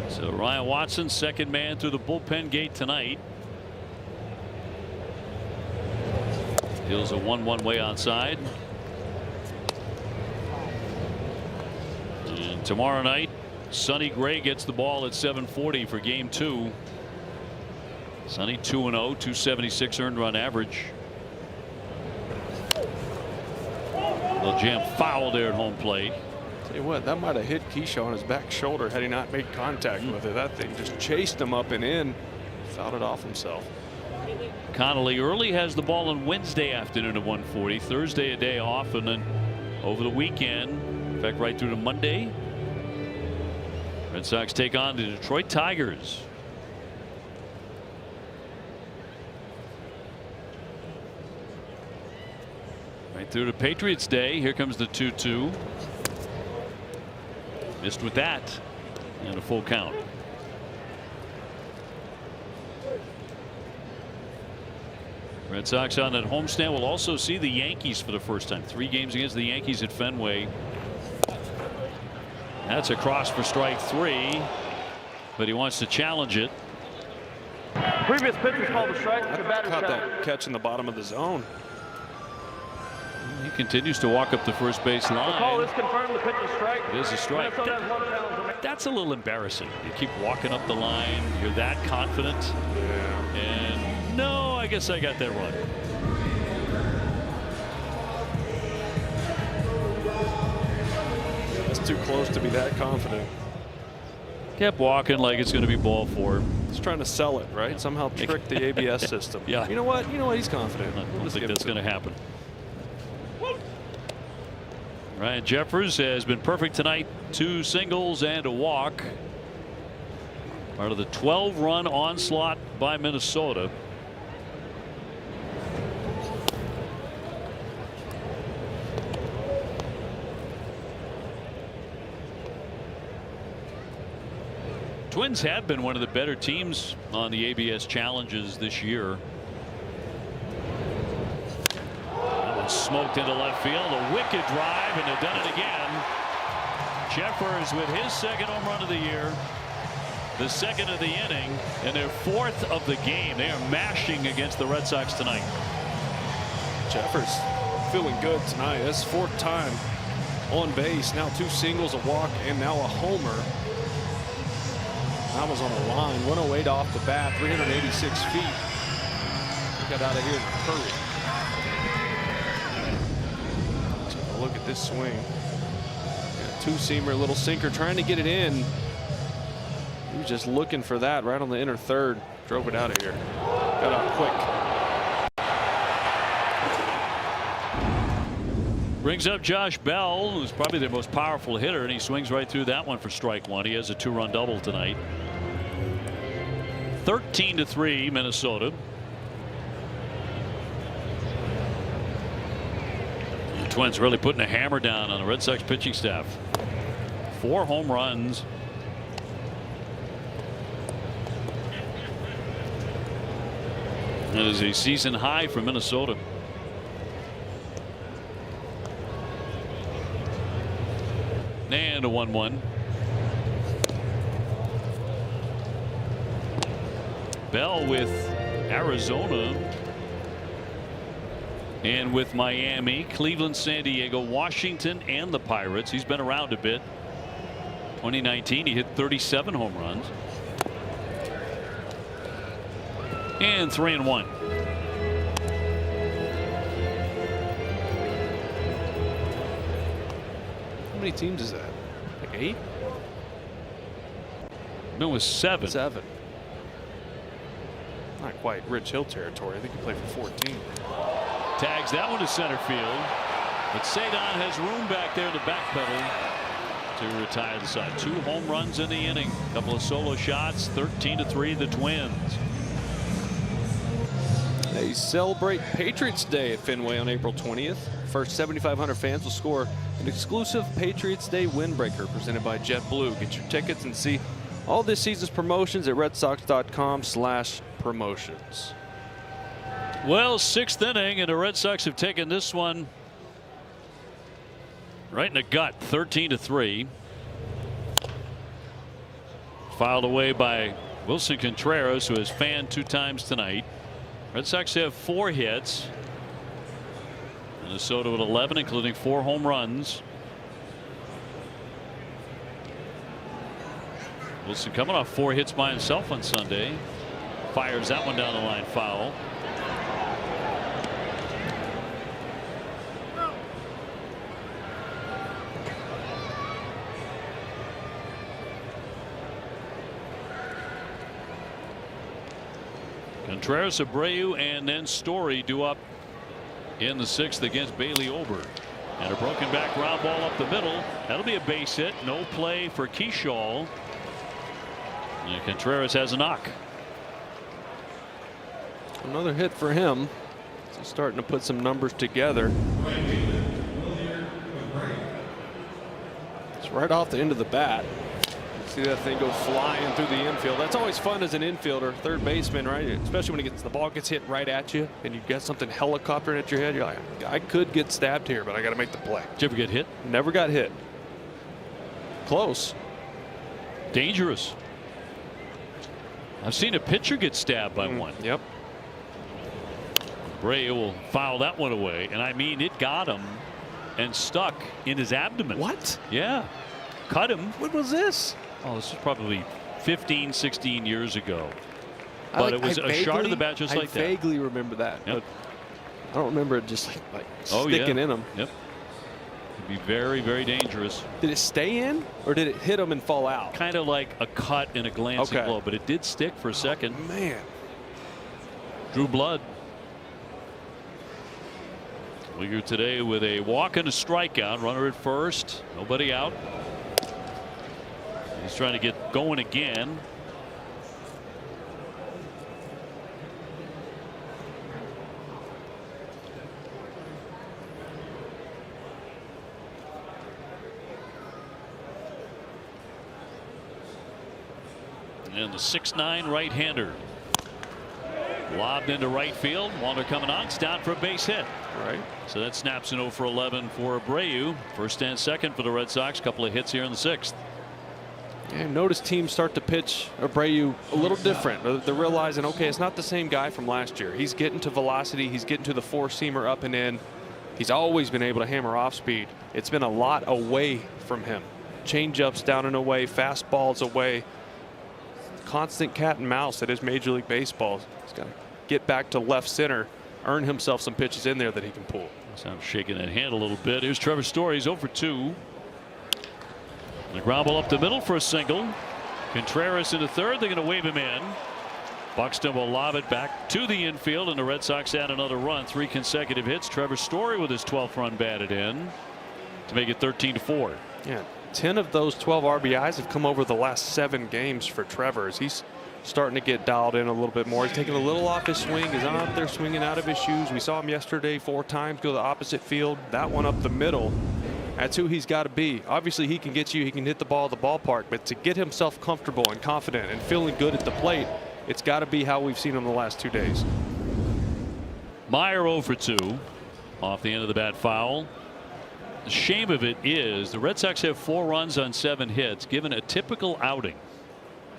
So Ryan Watson, 2nd man through the bullpen gate tonight. Deals a 1-1 way outside. And tomorrow night, Sonny Gray gets the ball at 7:40 for game 2. Sonny 2-0, 276 earned run average. Little jam foul there at home plate. Tell you what, that might have hit Keyshaw on his back shoulder had he not made contact with it. That thing just chased him up and in. Fouled it off himself. Connolly early has the ball on Wednesday afternoon at 1:40. Thursday a day off, and then over the weekend, in fact right through to Monday, Red Sox take on the Detroit Tigers. Right through to Patriots Day. Here comes the 2-2. Missed with that, and a full count. Red Sox on that homestand will also see the Yankees for the first time. 3 games against the Yankees at Fenway. That's a cross for strike 3, but he wants to challenge it. Previous pitch was called a strike. The batter Caught challenge. that catch in the bottom of the zone. He continues to walk up the first base The call line. is confirmed. The pitch is strike. It is a strike. Minnesota has 1 challenge. That's a little embarrassing. You keep walking up the line. You're that confident. Yeah. And no, I guess I got that wrong. That's too close to be that confident. Kept walking like it's going to be ball 4. He's trying to sell it, right? Somehow trick the ABS system. Yeah. You know what? He's confident. I don't think that's going to happen. Ryan Jeffers has been perfect tonight. 2 singles and a walk. Part of the 12-run onslaught by Minnesota. Twins have been one of the better teams on the ABS challenges this year. Smoked into left field, a wicked drive, and they've done it again. Jeffers with his 2nd home run of the year, the 2nd of the inning, and their 4th of the game. They are mashing against the Red Sox tonight. Jeffers feeling good tonight. That's 4th time on base. Now 2 singles, a walk, and now a homer. That was on a line. 108 off the bat, 386 feet. Got out of here in a hurry. Look at this swing. Yeah, 2-seamer, little sinker, trying to get it in. He was just looking for that right on the inner third. Drove it out of here. Got out quick. Brings up Josh Bell, who's probably their most powerful hitter, and he swings right through that one for strike 1. He has a 2-run double tonight. 13-3 Minnesota. Twins really putting a hammer down on the Red Sox pitching staff. 4 home runs. That is a season high for Minnesota. And a 1-1. Bell with Arizona. And with Miami, Cleveland, San Diego, Washington, and the Pirates. He's been around a bit. 2019, he hit 37 home runs. And 3-1. How many teams is that? Like 8? No, it was 7. 7. Not quite Rich Hill territory. I think he played for 14. Tags that one to center field. But Cedon has room back there to backpedal to retire the side. 2 home runs in the inning. A couple of solo shots. 13-3 the Twins. They celebrate Patriots Day at Fenway on April 20th. First 7,500 fans will score an exclusive Patriots Day windbreaker presented by JetBlue. Get your tickets and see all this season's promotions at redsox.com/promotions. Well, 6th inning, and the Red Sox have taken this one right in the gut. 13-3. Filed away by Wilson Contreras, who has fanned 2 times tonight. Red Sox have 4 hits. Minnesota with 11, including 4 home runs. Wilson coming off 4 hits by himself on Sunday. Fires that one down the line, foul. Contreras, Abreu, and then Story due up in the 6th against Bailey Ober. And a broken back ground ball up the middle. That'll be a base hit. No play for Keyshaw. And Contreras has a knock. Another hit for him. He's starting to put some numbers together. It's right off the end of the bat. See that thing go flying through the infield. That's always fun as an infielder, third baseman, right? Especially when the ball gets hit right at you and you got something helicoptering at your head. You're like, I could get stabbed here, but I got to make the play. Did you ever get hit? Never got hit. Close. Dangerous. I've seen a pitcher get stabbed by one. Yep. Bray will foul that one away, and I mean it got him and stuck in his abdomen. What? Yeah. Cut him. What was this? Oh, this was probably 15, 16 years ago. But it was a shard of the bat just like that. I vaguely remember that. Yep. But I don't remember it just like sticking in him. Yep. It'd be very, very dangerous. Did it stay in or did it hit him and fall out? Kind of like a cut in a glancing blow, but it did stick for a second. Oh, man. Drew blood. Weegar today with a walk and a strikeout. Runner at first. Nobody out. He's trying to get going again. And the 6'9" right-hander. Lobbed into right field. Wander coming on. It's down for a base hit. Right. So that snaps an 0 for 11 for Abreu. First and second for the Red Sox. Couple of hits here in the 6th. And notice teams start to pitch Abreu a little different. They're realizing, okay, it's not the same guy from last year. He's getting to velocity. He's getting to the four-seamer up and in. He's always been able to hammer off speed. It's been a lot away from him. Change-ups down and away. Fastballs away. Constant cat and mouse that is Major League Baseball. He's got to get back to left center, earn himself some pitches in there that he can pull. So I'm shaking that hand a little bit. Here's Trevor Story. He's 0 for 2. The ground ball up the middle for a single. Contreras into third. They're going to wave him in. Buxton will lob it back to the infield, and the Red Sox add another run. 3 consecutive hits. Trevor Story with his 12th run batted in to make it 13-4. Yeah. 10 of those 12 RBIs have come over the last 7 games for Trevor. He's starting to get dialed in a little bit more. He's taking a little off his swing. He's out there swinging out of his shoes. We saw him yesterday 4 times go the opposite field. That one up the middle. That's who he's got to be. Obviously, he can get you. He can hit the ball at the ballpark. But to get himself comfortable and confident and feeling good at the plate, it's got to be how we've seen him the last 2 days. Meyer 0 for 2 off the end of the bat foul. The shame of it is the Red Sox have 4 runs on 7 hits. Given a typical outing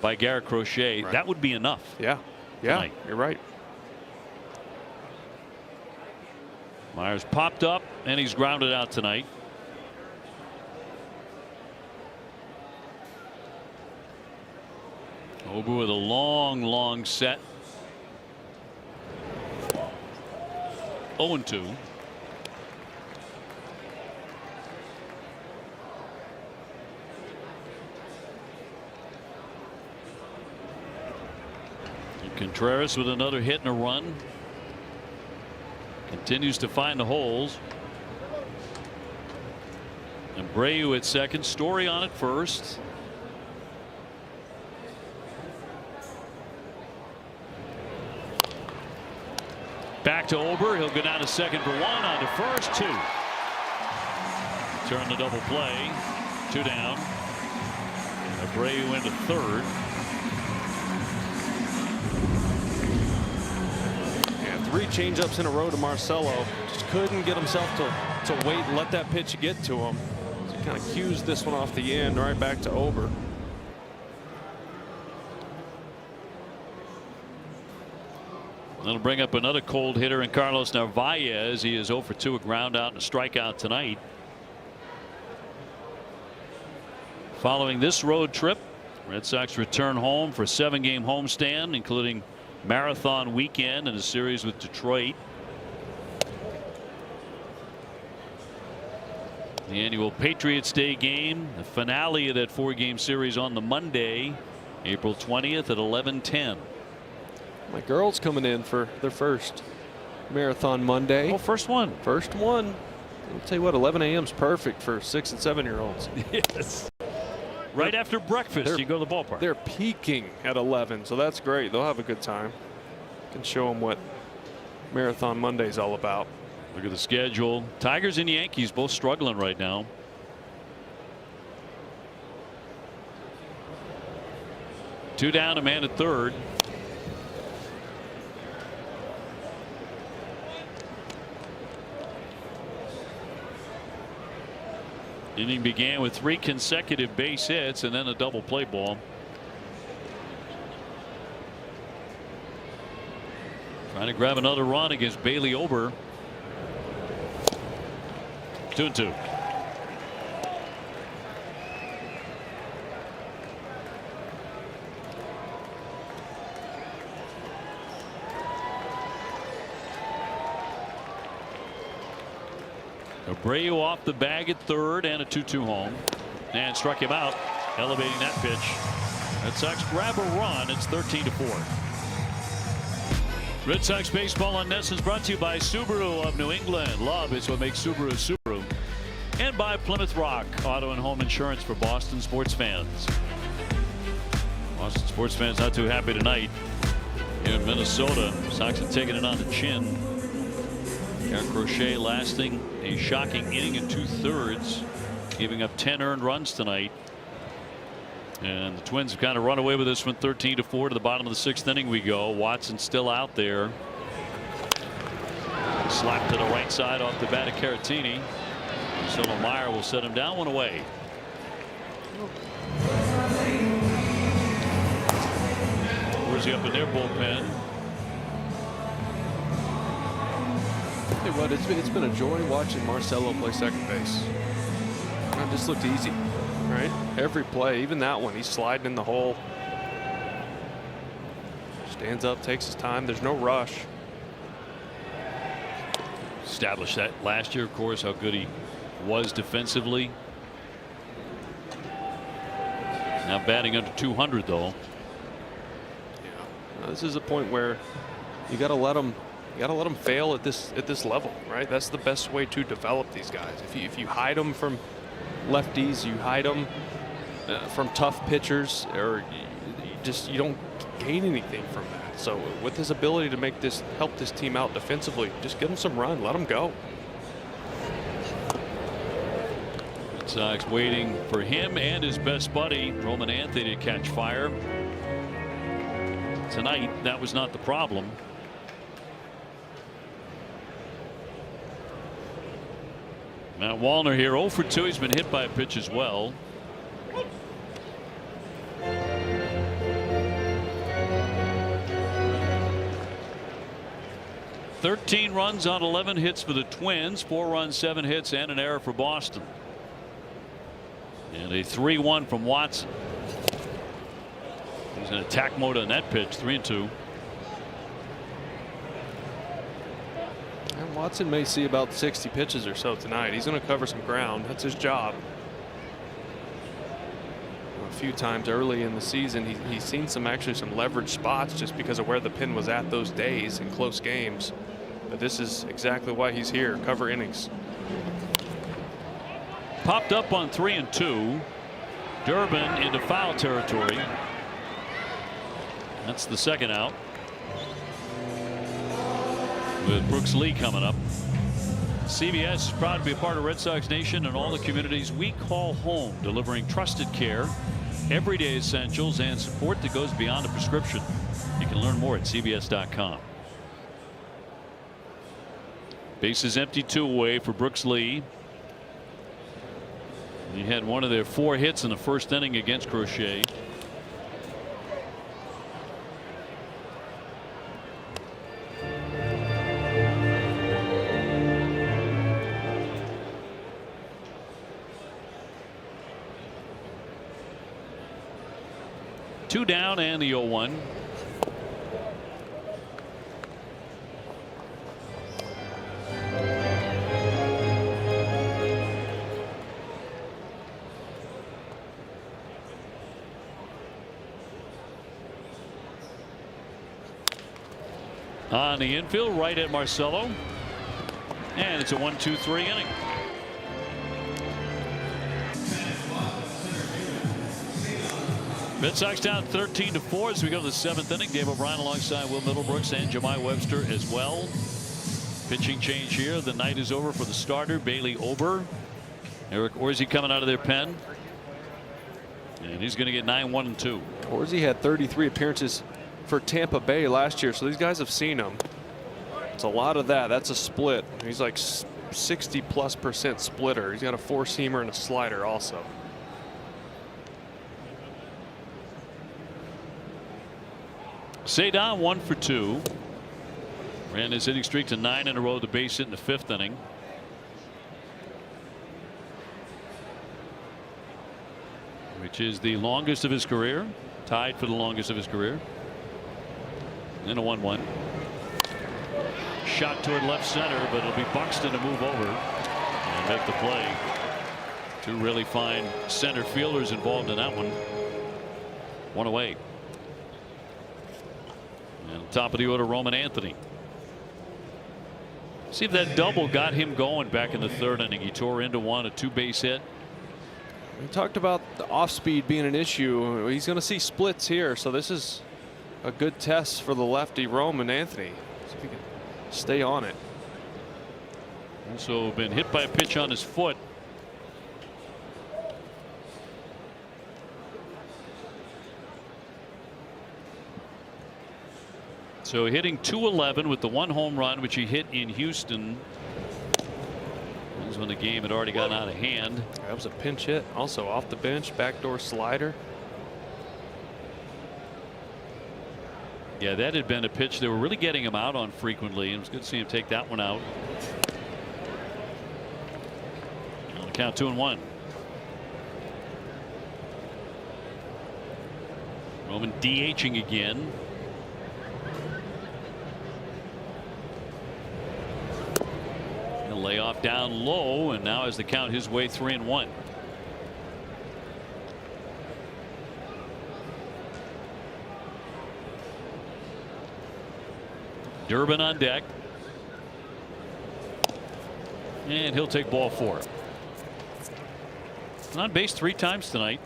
by Garrett Crochet, that would be enough. Yeah, tonight. You're right. Myers popped up and he's grounded out tonight. Ober with a long set. 0-2. Contreras with another hit and a run. Continues to find the holes. Abreu at second. Story on at first. Back to Ober. He'll go down to second for 1. On to first. 2. Turn the double play. 2 down. Abreu into third. 3 changeups in a row to Marcelo. Just couldn't get himself to wait and let that pitch get to him. So he kind of cues this one off the end right back to Ober. That'll bring up another cold hitter in Carlos Narvaez. He is 0 for 2, a ground out and a strikeout tonight. Following this road trip, Red Sox return home for a 7-game homestand, including marathon weekend and a series with Detroit. The annual Patriots Day game, the finale of that 4-game series on the Monday, April 20th at 11:10. My girls coming in for their first marathon Monday. Oh, first one. First one. I'll tell you what, 11 a.m. is perfect for 6- and 7-year-olds. Yes. Right after breakfast, you go to the ballpark. They're peaking at 11, so that's great. They'll have a good time. Can show them what Marathon Monday's all about. Look at the schedule. Tigers and Yankees both struggling right now. Two down, a man at third. Inning began with 3 consecutive base hits and then a double play ball. Trying to grab another run against Bailey Ober. 2-2. Abreu off the bag at third and a 2-2 home, and struck him out, elevating that pitch. Red Sox grab a run. It's 13-4. Red Sox baseball on NESN is brought to you by Subaru of New England. Love is what makes Subaru Subaru. And by Plymouth Rock Auto and Home Insurance for Boston sports fans. Boston sports fans not too happy tonight here in Minnesota. Sox are taking it on the chin. Garrett Crochet lasting a shocking inning and 2/3, giving up 10 earned runs tonight. And the Twins have kind of run away with this one, 13-4 to the bottom of the 6th inning we go. Watson still out there. Slap to the right side off the bat of Caratini. Solo Meyer will set him down, 1 away. Where's he up in their bullpen? Hey, what? It's been a joy watching Marcelo play second base. It just looked easy. Right, every play, even that one, he's sliding in the hole, stands up, takes his time. There's no rush. Established that last year, of course, how good he was defensively. Now batting under 200 though. Yeah, this is a point where you got to let them fail at this level, right? That's the best way to develop these guys. If you hide them from lefties, you hide them from tough pitchers, or you don't gain anything from that. So with his ability to help this team out defensively, just give him some run, let him go. Red Sox waiting for him and his best buddy Roman Anthony to catch fire. Tonight that was not the problem. Matt Wallner here 0 for 2. He's been hit by a pitch as well. "13 runs on 11 hits for the Twins, 4 runs, 7 hits, and an error for Boston. And a 3-1 from Watson. He's in attack mode on that pitch, 3-2. And Watson may see about 60 pitches or so tonight. He's going to cover some ground. That's his job. A few times early in the season, he's seen some leverage spots just because of where the pin was at those days in close games. But this is exactly why he's here. Cover innings. Popped up on 3-2. Durbin into foul territory. That's the second out. With Brooks Lee coming up. CBS is proud to be a part of Red Sox Nation and all the communities we call home, delivering trusted care, everyday essentials, and support that goes beyond a prescription. You can learn more at CBS.com. Base is empty, 2 away for Brooks Lee. He had one of their 4 hits in the first inning against Crochet. Two down and the 0-1. On the infield, right at Marcelo. And it's a 1-2-3 inning. Red Sox down 13-4 as we go to the 7th inning. Dave O'Brien alongside Will Middlebrooks and Jemai Webster as well. Pitching change here. The night is over for the starter, Bailey Ober. Eric Orsi coming out of their pen. And he's going to get 9-1-2. Orsi had 33 appearances for Tampa Bay last year, so these guys have seen him. It's a lot of that. That's a split. He's like 60+% splitter. He's got a 4-seamer and a slider also. Cedon 1 for 2. Ran his hitting streak to 9 in a row. The base hit in the 5th inning. Which is the longest of his career. Tied for the longest of his career. And a 1-1. Shot toward left center, but it'll be Buxton to move over and make the play. 2 really fine center fielders involved in that one. 1 away. And top of the order, Roman Anthony. See if that double got him going back in the third inning. He tore into one, a 2-base hit. We talked about the off speed being an issue. He's going to see splits here, so this is a good test for the lefty Roman Anthony. See if he can stay on it. Also been hit by a pitch on his foot. So hitting .211 with the 1 home run which he hit in Houston. That was when the game had already gotten out of hand. That was a pinch hit. Also off the bench, backdoor slider. Yeah, that had been a pitch they were really getting him out on frequently, and it was good to see him take that one out. On the count 2-1. Roman DHing again. Layoff down low, and now has the count his way 3-1. Durbin on deck, and he'll take ball 4. On base 3 times tonight.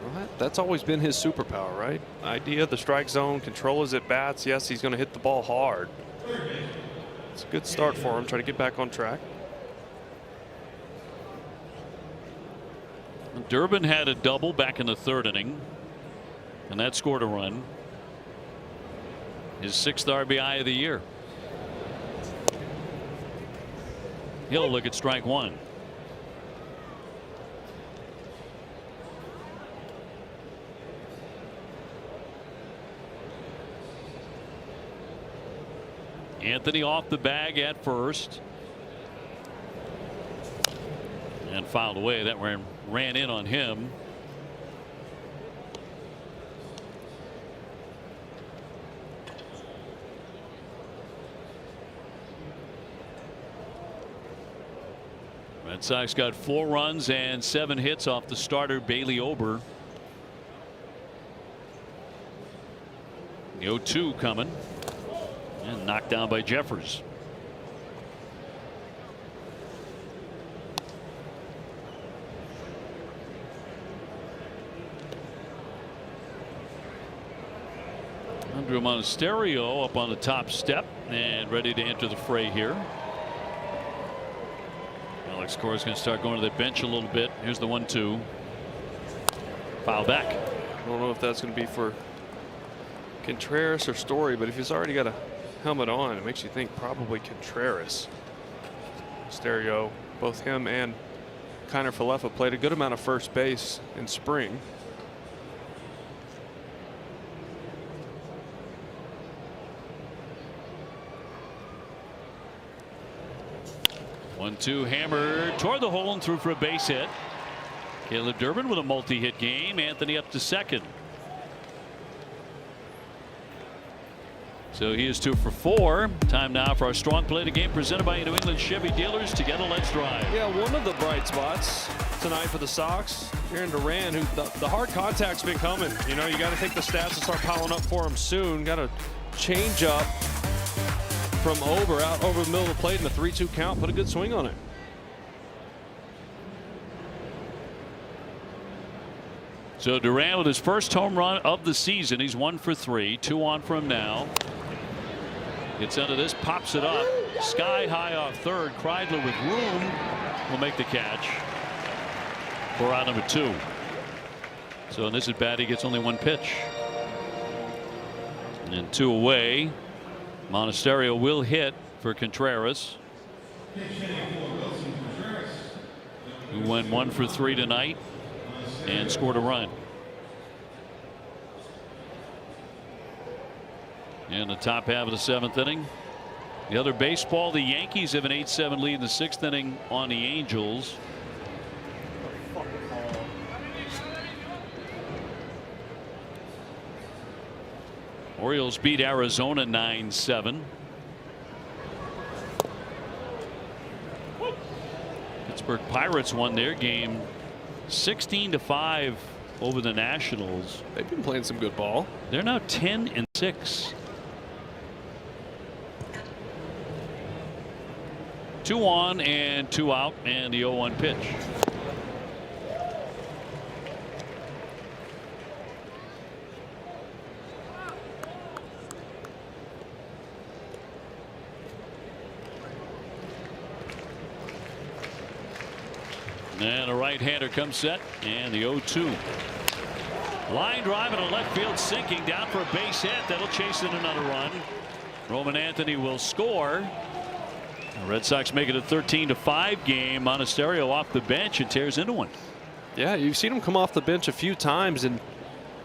Well, that's always been his superpower, right? Idea of the strike zone, control his at bats. Yes, he's going to hit the ball hard. It's a good start for him. Try to get back on track. Durbin had a double back in the 3rd inning, and that scored a run. His 6th RBI of the year. He'll look at strike 1. Anthony off the bag at first. And fouled away. That ran in on him. Red Sox got 4 runs and 7 hits off the starter Bailey Ober. The 0-2 coming. And knocked down by Jeffers. Andrew Monasterio up on the top step and ready to enter the fray here. Alex Cora is going to start going to the bench a little bit. Here's the 1-2. Foul back. I don't know if that's going to be for Contreras or Story, but if he's already got a helmet on, it makes you think probably Contreras. Stereo, both him and Kiner Falefa played a good amount of first base in spring. One-two hammer toward the hole and through for a base hit. Caleb Durbin with a multi-hit game. Anthony up to second. So he is 2 for 4. Time now for our strong play of the game presented by New England Chevy dealers. Together, let's drive. Yeah, one of the bright spots tonight for the Sox, Aaron Duran, who the hard contact's been coming. You know, you got to take the stats and start piling up for him soon. Got a change up from Ober out over the middle of the plate in the 3-2 count. Put a good swing on it. So Duran with his first home run of the season. He's 1 for 3. 2 on for him now. Gets under this, pops it up. Sky high off third. Kreidler with room will make the catch for out number 2. So in this at bat, he gets only 1 pitch. And 2 away. Monasterio will hit for Contreras, who went 1 for 3 tonight and scored a run. In the top half of the 7th inning. The other baseball, the Yankees have an 8-7 lead in the 6th inning on the Angels. Orioles beat Arizona 9-7. Pittsburgh Pirates won their game 16-5 over the Nationals. They've been playing some good ball. They're now 10-7. 6. 2 on and 2 out, and the 0-1 pitch. And a right-hander comes set, and the 0-2. Line drive and a left field sinking down for a base hit. That'll chase in another run. Roman Anthony will score. The Red Sox make it a 13-5 game. Monasterio off the bench and tears into one. Yeah, you've seen him come off the bench a few times, and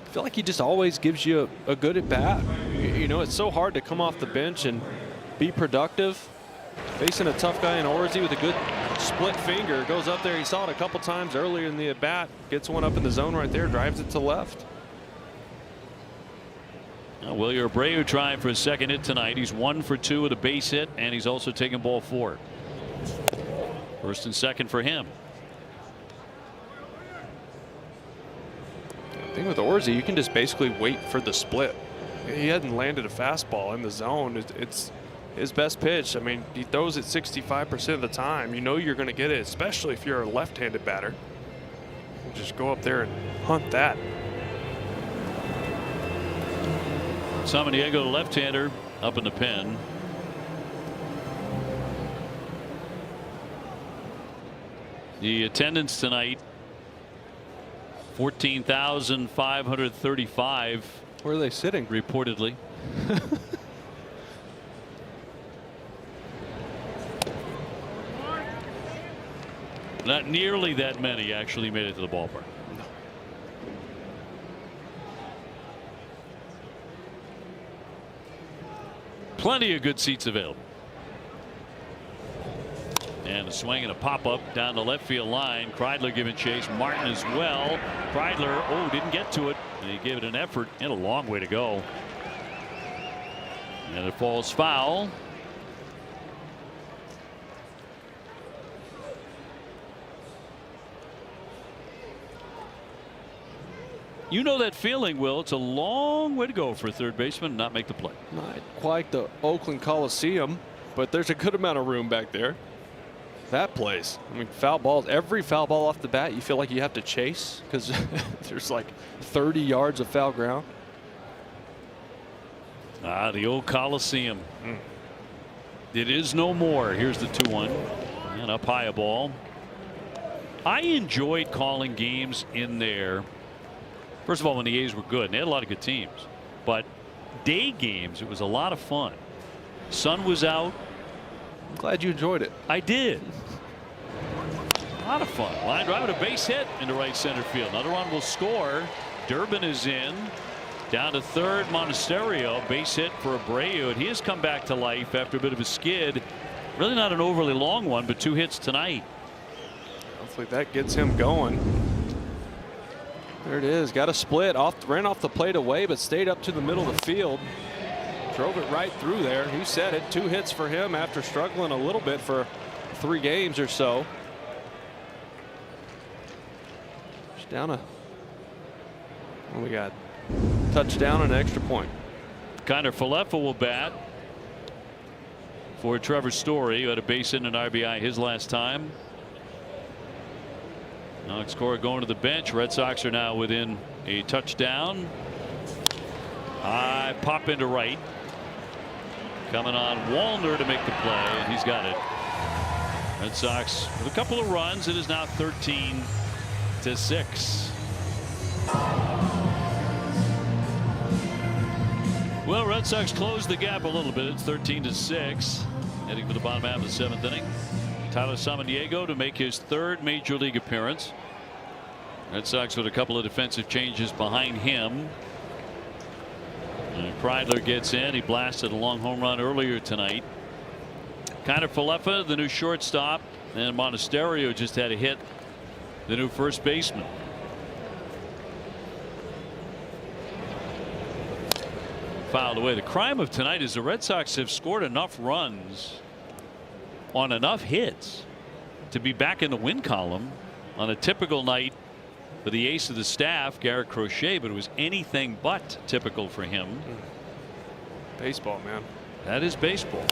I feel like he just always gives you a good at bat. You know, it's so hard to come off the bench and be productive. Facing a tough guy in Orsi with a good split finger, goes up there. He saw it a couple times earlier in the at bat. Gets one up in the zone right there, drives it to left. Wilyer Abreu trying for his second hit tonight. He's 1 for 2 with a base hit, and he's also taken ball 4. First and second for him. The thing with Orsi, you can just basically wait for the split. He hadn't landed a fastball in the zone. It's his best pitch. I mean, he throws it 65% of the time. You know you're going to get it, especially if you're a left-handed batter. Just go up there and hunt that. Samaniego, the left-hander, up in the pen. The attendance tonight, 14,535. Where are they sitting? Reportedly. Not nearly that many actually made it to the ballpark. Plenty of good seats available. And a swing and a pop-up down the left field line. Kreidler giving chase. Martin as well. Kreidler, didn't get to it. And he gave it an effort and a long way to go. And it falls foul. You know that feeling, Will. It's a long way to go for a third baseman and not make the play. Not quite the Oakland Coliseum, but there's a good amount of room back there. That place, I mean, foul balls, every foul ball off the bat, you feel like you have to chase because there's like 30 yards of foul ground. The old Coliseum. It is no more. Here's the 2-1. And up high a ball. I enjoyed calling games in there. First of all, when the A's were good, and they had a lot of good teams, but day games, it was a lot of fun. Sun was out. I'm glad you enjoyed it. I did. A lot of fun. Line drive and a base hit into right center field. Another one will score. Durbin is in. Down to third, Monasterio. Base hit for Abreu, and he has come back to life after a bit of a skid. Really not an overly long one, but 2 hits tonight. Hopefully that gets him going. There it is. Got a split. Ran off the plate away, but stayed up to the middle of the field. Drove it right through there. He said it. 2 hits for him after struggling a little bit for 3 games or so. Just down a. What we got? Touchdown and an extra point. Connor Falefa will bat for Trevor Story, who had a base hit and an RBI his last time. Alex Cora going to the bench. Red Sox are now within a touchdown. High pop into right. Coming on Wallner to make the play, and he's got it. Red Sox with a couple of runs. It is now 13-6. Well, Red Sox closed the gap a little bit. It's 13-6. Heading for the bottom half of the 7th inning. Tyler Samaniego to make his 3rd major league appearance. Red Sox with a couple of defensive changes behind him. And Kreidler gets in. He blasted a long home run earlier tonight. Connor Falefa, the new shortstop, and Monasterio just had a hit, the new first baseman. Fouled away. The crime of tonight is the Red Sox have scored enough runs on enough hits to be back in the win column on a typical night for the ace of the staff, Garrett Crochet, but it was anything but typical for him. Baseball, man. That is baseball.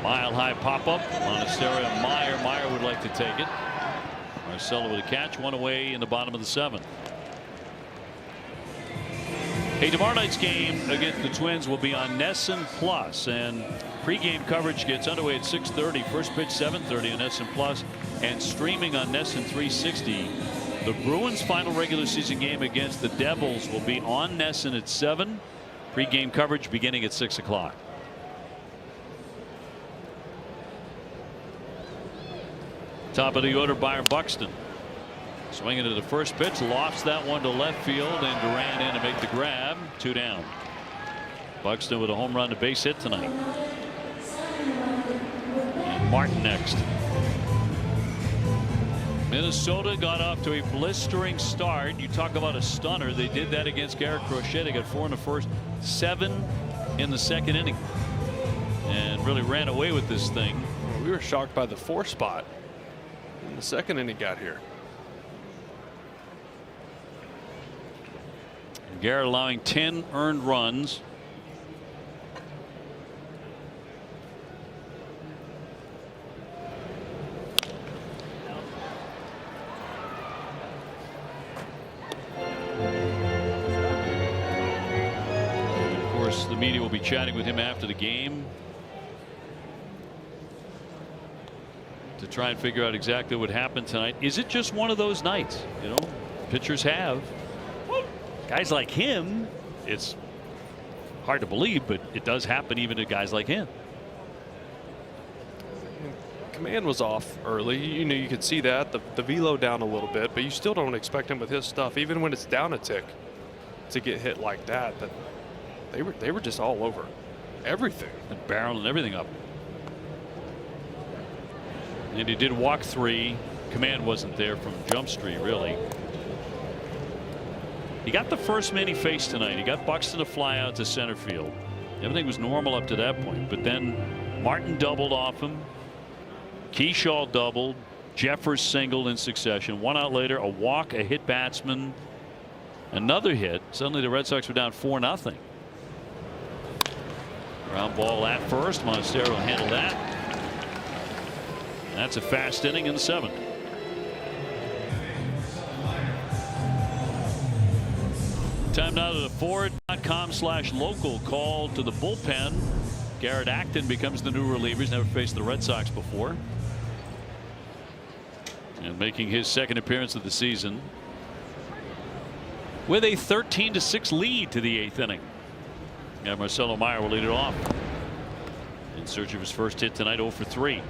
Mile high pop up. Monasterio and Meyer. Meyer would like to take it. Marcelo with a catch, one away in the bottom of the 7th. Hey, tomorrow night's game against the Twins will be on NESN Plus, and pregame coverage gets underway at 6:30. First pitch 7:30 on NESN Plus, and streaming on NESN 360. The Bruins' final regular season game against the Devils will be on NESN at 7. Pregame coverage beginning at 6 o'clock. Top of the order, Byron Buxton. Swinging to the first pitch, lofts that one to left field, and Duran in to make the grab. 2 down. Buxton with a home run to base hit tonight. And Martin next. Minnesota got off to a blistering start. You talk about a stunner. They did that against Garrett Crochet. They got 4 in the first, 7 in the second inning, and really ran away with this thing. We were shocked by the 4 spot in the second inning got here. Garrett allowing 10 earned runs. And of course, the media will be chatting with him after the game to try and figure out exactly what happened tonight. Is it just one of those nights? You know, pitchers have. Guys like him, it's hard to believe, but it does happen even to guys like him. Command was off early. You know, you could see that. The velo down a little bit, but you still don't expect him with his stuff, even when it's down a tick, to get hit like that. But they were just all over everything. And barreling everything up. And he did walk 3. Command wasn't there from Jump Street, really. He got the first man he faced tonight. He got Buxton to fly out to center field. Everything was normal up to that point, but then Martin doubled off him. Keyshaw doubled. Jeffers singled in succession. 1 out later, a walk, a hit batsman, another hit. Suddenly the Red Sox were down 4-0. Ground ball at first. Monasterio handled that. That's a fast inning in the 7th. Time now to the Ford.com/local call to the bullpen. Garrett Acton becomes the new reliever. He's never faced the Red Sox before. And making his second appearance of the season with a 13-6 lead to the 8th inning. And Marcelo Meyer will lead it off. In search of his first hit tonight, 0 for 3.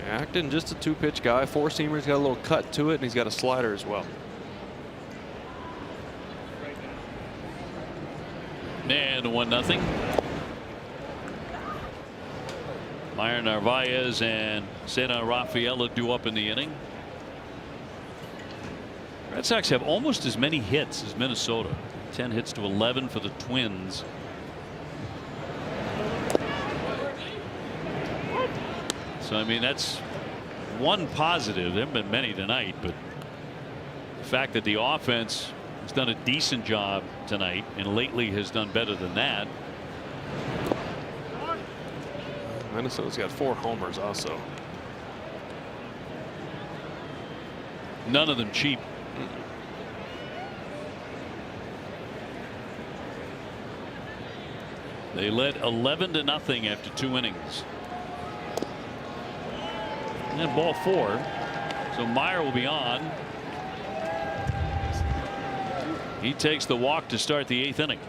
Acton, just a 2-pitch guy. 4-seamer. He's got a little cut to it, and he's got a slider as well. And 1-0. Meyer, Narvaez, and Cesar Rafaela due up in the inning. Red Sox have almost as many hits as Minnesota. 10 hits to 11 for the Twins. So I mean, that's one positive. There haven't been many tonight, but the fact that the offense has done a decent job tonight and lately has done better than that. Minnesota's got 4 homers also. None of them cheap. They led 11-0 after 2 innings. And ball 4. So Meyer will be on. He takes the walk to start the 8th inning.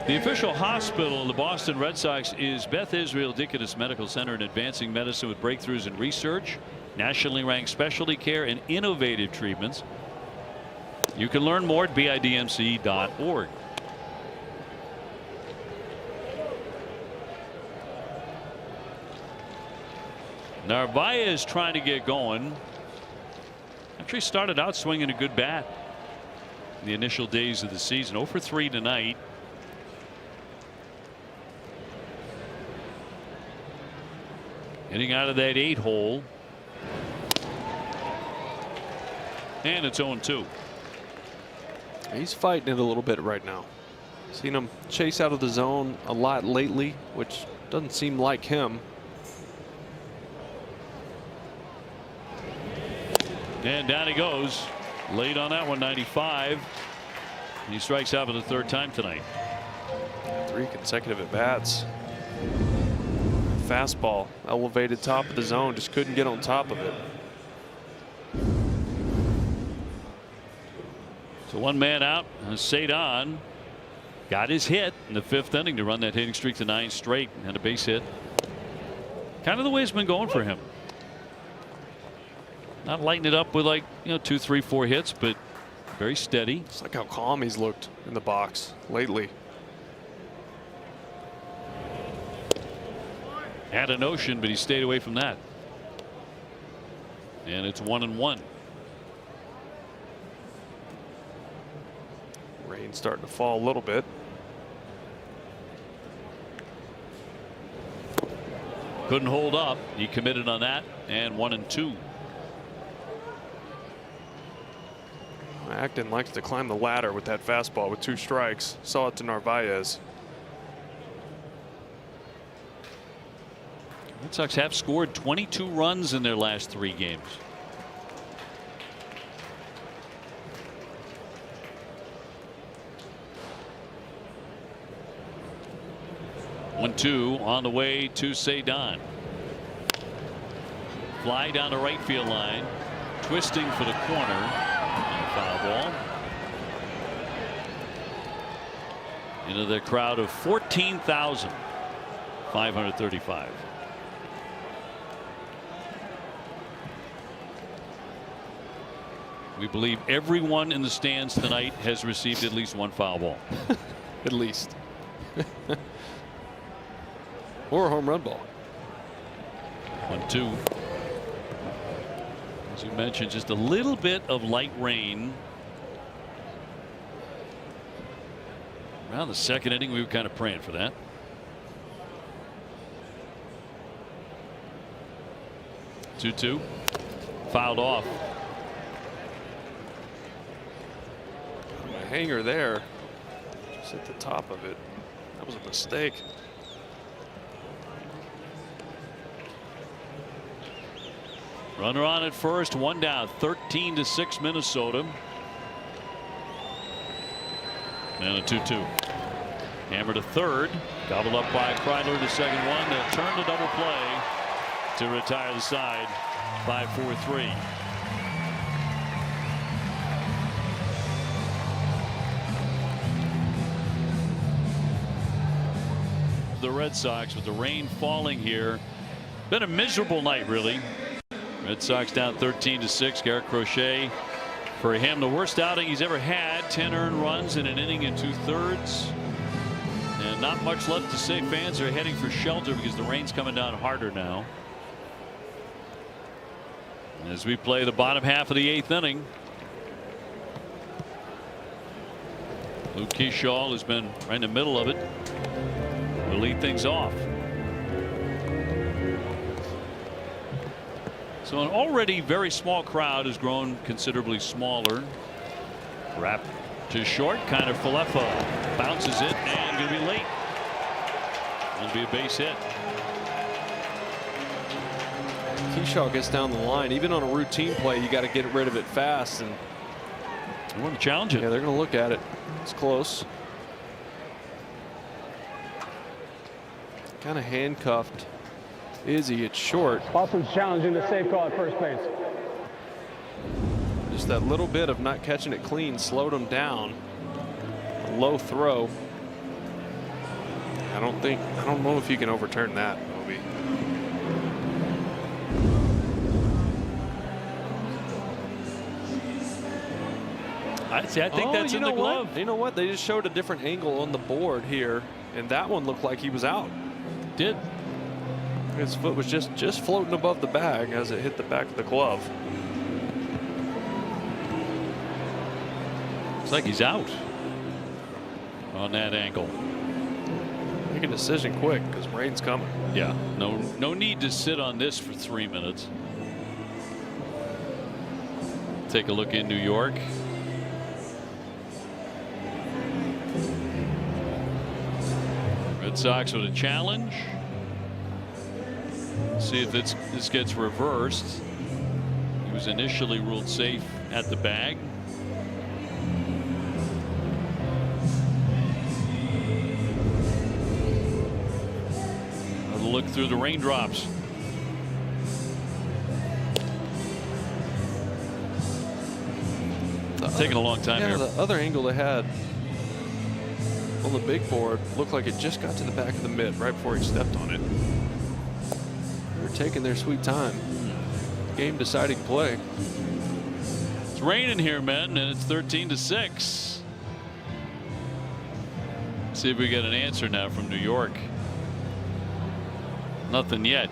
The official hospital of the Boston Red Sox is Beth Israel Deaconess Medical Center, and advancing medicine with breakthroughs in research, nationally ranked specialty care, and innovative treatments. You can learn more at bidmc.org. Narvaez trying to get going. Actually started out swinging a good bat in the initial days of the season. 0 for 3 tonight. Getting out of that 8 hole. And it's 0-2. He's fighting it a little bit right now. Seen him chase out of the zone a lot lately, which doesn't seem like him. And down he goes. Late on that one, 95. He strikes out for the 3rd time tonight. 3 consecutive at bats. Fastball elevated top of the zone, just couldn't get on top of it. So 1 man out. Cedon got his hit in the 5th inning to run that hitting streak to 9 straight. Had a base hit. Kind of the way it's been going for him. Not lighting it up with, like, 2, 3, 4 hits, but very steady. It's like how calm he's looked in the box lately. Had a notion, but he stayed away from that. And it's 1-1. Rain's starting to fall a little bit. Couldn't hold up. He committed on that, and 1-2. Acton likes to climb the ladder with that fastball with 2 strikes. Saw it to Narvaez. Red Sox have scored 22 runs in their last 3 games. One-two on the way to Cedon. Fly down the right field line, twisting for the corner. And a foul ball. Into the crowd of 14,535. We believe everyone in the stands tonight has received at least 1 foul ball. At least. Or a home run ball. 1-2. As you mentioned, just a little bit of light rain. Around the 2nd inning, we were kind of praying for that. Two. Fouled off. A hanger there. Just at the top of it. That was a mistake. Runner on at first, 1 down, 13-6 Minnesota. And a 2-2. Hammer to 3rd, gobbled up by Kreidler to 2nd one. They'll turn the double play to retire the side. 5-4-3. The Red Sox with the rain falling here. Been a miserable night, really. Red Sox down 13-6. Garrett Crochet, for him, the worst outing he's ever had. 10 earned runs in an inning and 2/3. And not much left to say. Fans are heading for shelter because the rain's coming down harder now. As we play the bottom half of the 8th inning. Luke Keyshaw has been right in the middle of it. Will lead things off. So an already very small crowd has grown considerably smaller. Wrap to short, kind of Falefa bounces it and going to be late. It'll be a base hit. Keyshaw gets down the line. Even on a routine play, you got to get rid of it fast. And they want to challenge it. Yeah, they're going to look at it. It's close. Kind of handcuffed Izzy at short. Boston's challenging the safe call at first base. Just that little bit of not catching it clean slowed him down. A low throw. I don't know if you can overturn that, Moby. I think that's in the glove. You know what? They just showed a different angle on the board here, and that one looked like he was out. Did. His foot was just floating above the bag as it hit the back of the glove. It's like he's out on that angle. Make a decision quick because rain's coming. Yeah, no need to sit on this for 3 minutes. take a look in New York. Red Sox with a challenge. See if this gets reversed. He was initially ruled safe at the bag. Another look through the raindrops. Taking a long time here. The other angle they had on the big board looked like it just got to the back of the mitt right before he stepped on it. They're taking their sweet time. Game deciding play. It's raining here, men, and it's 13-6. See if we get an answer now from New York. Nothing yet.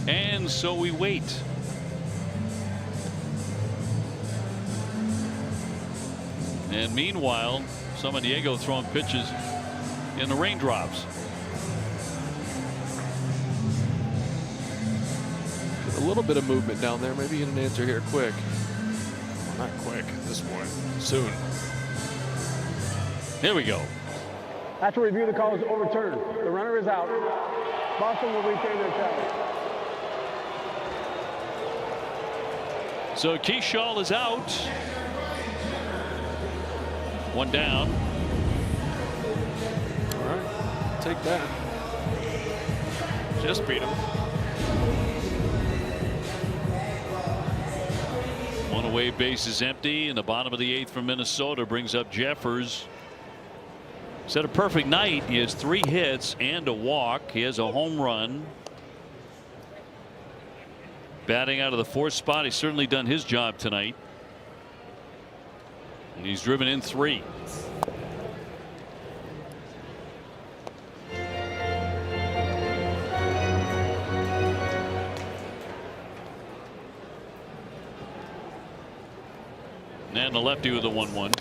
And so we wait. And meanwhile, San Diego throwing pitches in the raindrops. A little bit of movement down there. Maybe get an answer here quick. Well, not quick. This one soon. Here we go. After review, the call is overturned. The runner is out. Boston will retain their challenge. So Keyshaw is out. One down. All right, take that. Just beat him. One away, base is empty in the bottom of the 8th from Minnesota. Brings up Jeffers. He's had a perfect night. He has 3 hits and a walk. He has a home run. Batting out of the 4th spot. He's certainly done his job tonight. And he's driven in 3. And the lefty with a 1-1.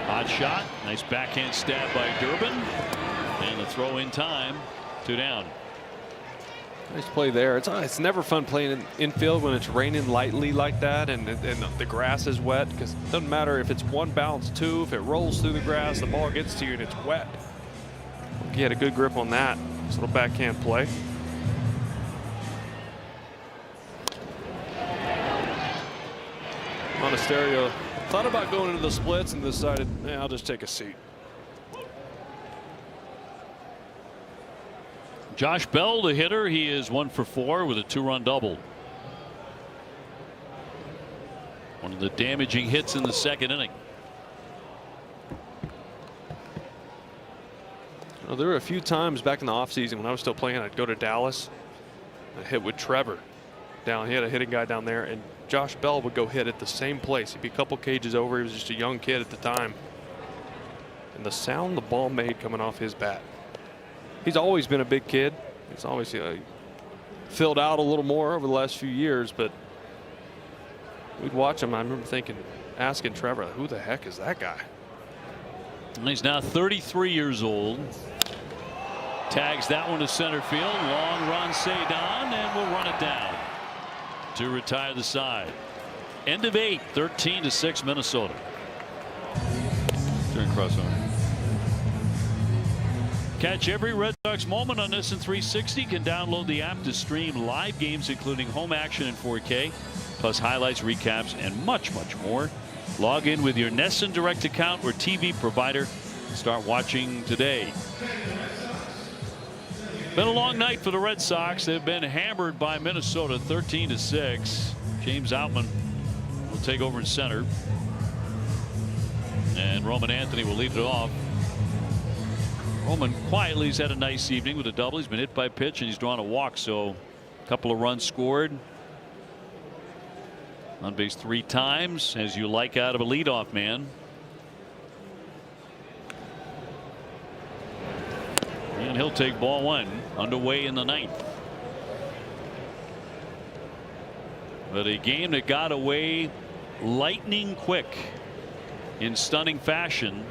Hot shot. Nice backhand stab by Durbin. And the throw in time. 2 down. Nice play there. It's never fun playing in infield when it's raining lightly like that and the grass is wet, because it doesn't matter if it's 1 bounce, 2, if it rolls through the grass, the ball gets to you and it's wet. He had a good grip on that. This little backhand play. Monasterio thought about going into the splits and decided, I'll just take a seat. Josh Bell, the hitter, he is 1 for 4 with a 2-run double. One of the damaging hits in the 2nd inning. Well, there were a few times back in the offseason when I was still playing, I'd go to Dallas. I hit with Trevor down. He had a hitting guy down there, and Josh Bell would go hit at the same place. He'd be a couple cages over. He was just a young kid at the time. And the sound the ball made coming off his bat. He's always been a big kid. He's always filled out a little more over the last few years, but we'd watch him. I remember asking Trevor, who the heck is that guy? And he's now 33 years old. Tags that one to center field. Long run, Cedon, and we'll run it down to retire the side. End of 8, 13-6 Minnesota. Turn crossover. Catch every Red Sox moment on NESN 360. Can download the app to stream live games, including home action in 4K, plus highlights, recaps, and much, much more. Log in with your NESN Direct account or TV provider. Start watching today. Been a long night for the Red Sox. They've been hammered by Minnesota 13-6. James Outman will take over in center. And Roman Anthony will lead it off. Roman quietly has had a nice evening with a double. He's been hit by a pitch and he's drawn a walk, so a couple of runs scored. On base 3 times, as you like out of a leadoff man. And he'll take ball 1 underway in the 9th. But a game that got away lightning quick in stunning fashion.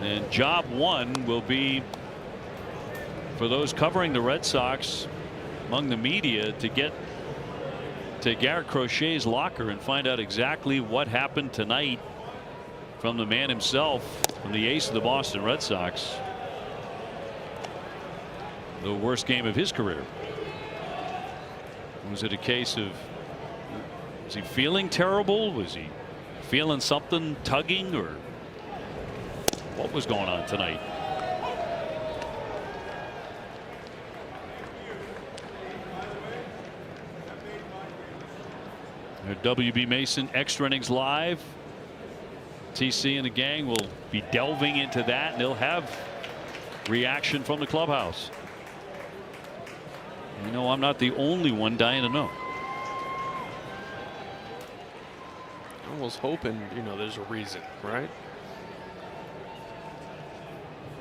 And job 1 will be for those covering the Red Sox among the media to get to Garrett Crochet's locker and find out exactly what happened tonight from the man himself, from the ace of the Boston Red Sox. The worst game of his career. Was it a case of, was he feeling terrible? Was he feeling something tugging, or what was going on tonight? WB Mason Extra Innings Live. TC and the gang will be delving into that, and they'll have reaction from the clubhouse. You know, I'm not the only one dying to know. I was hoping, you know, there's a reason, right?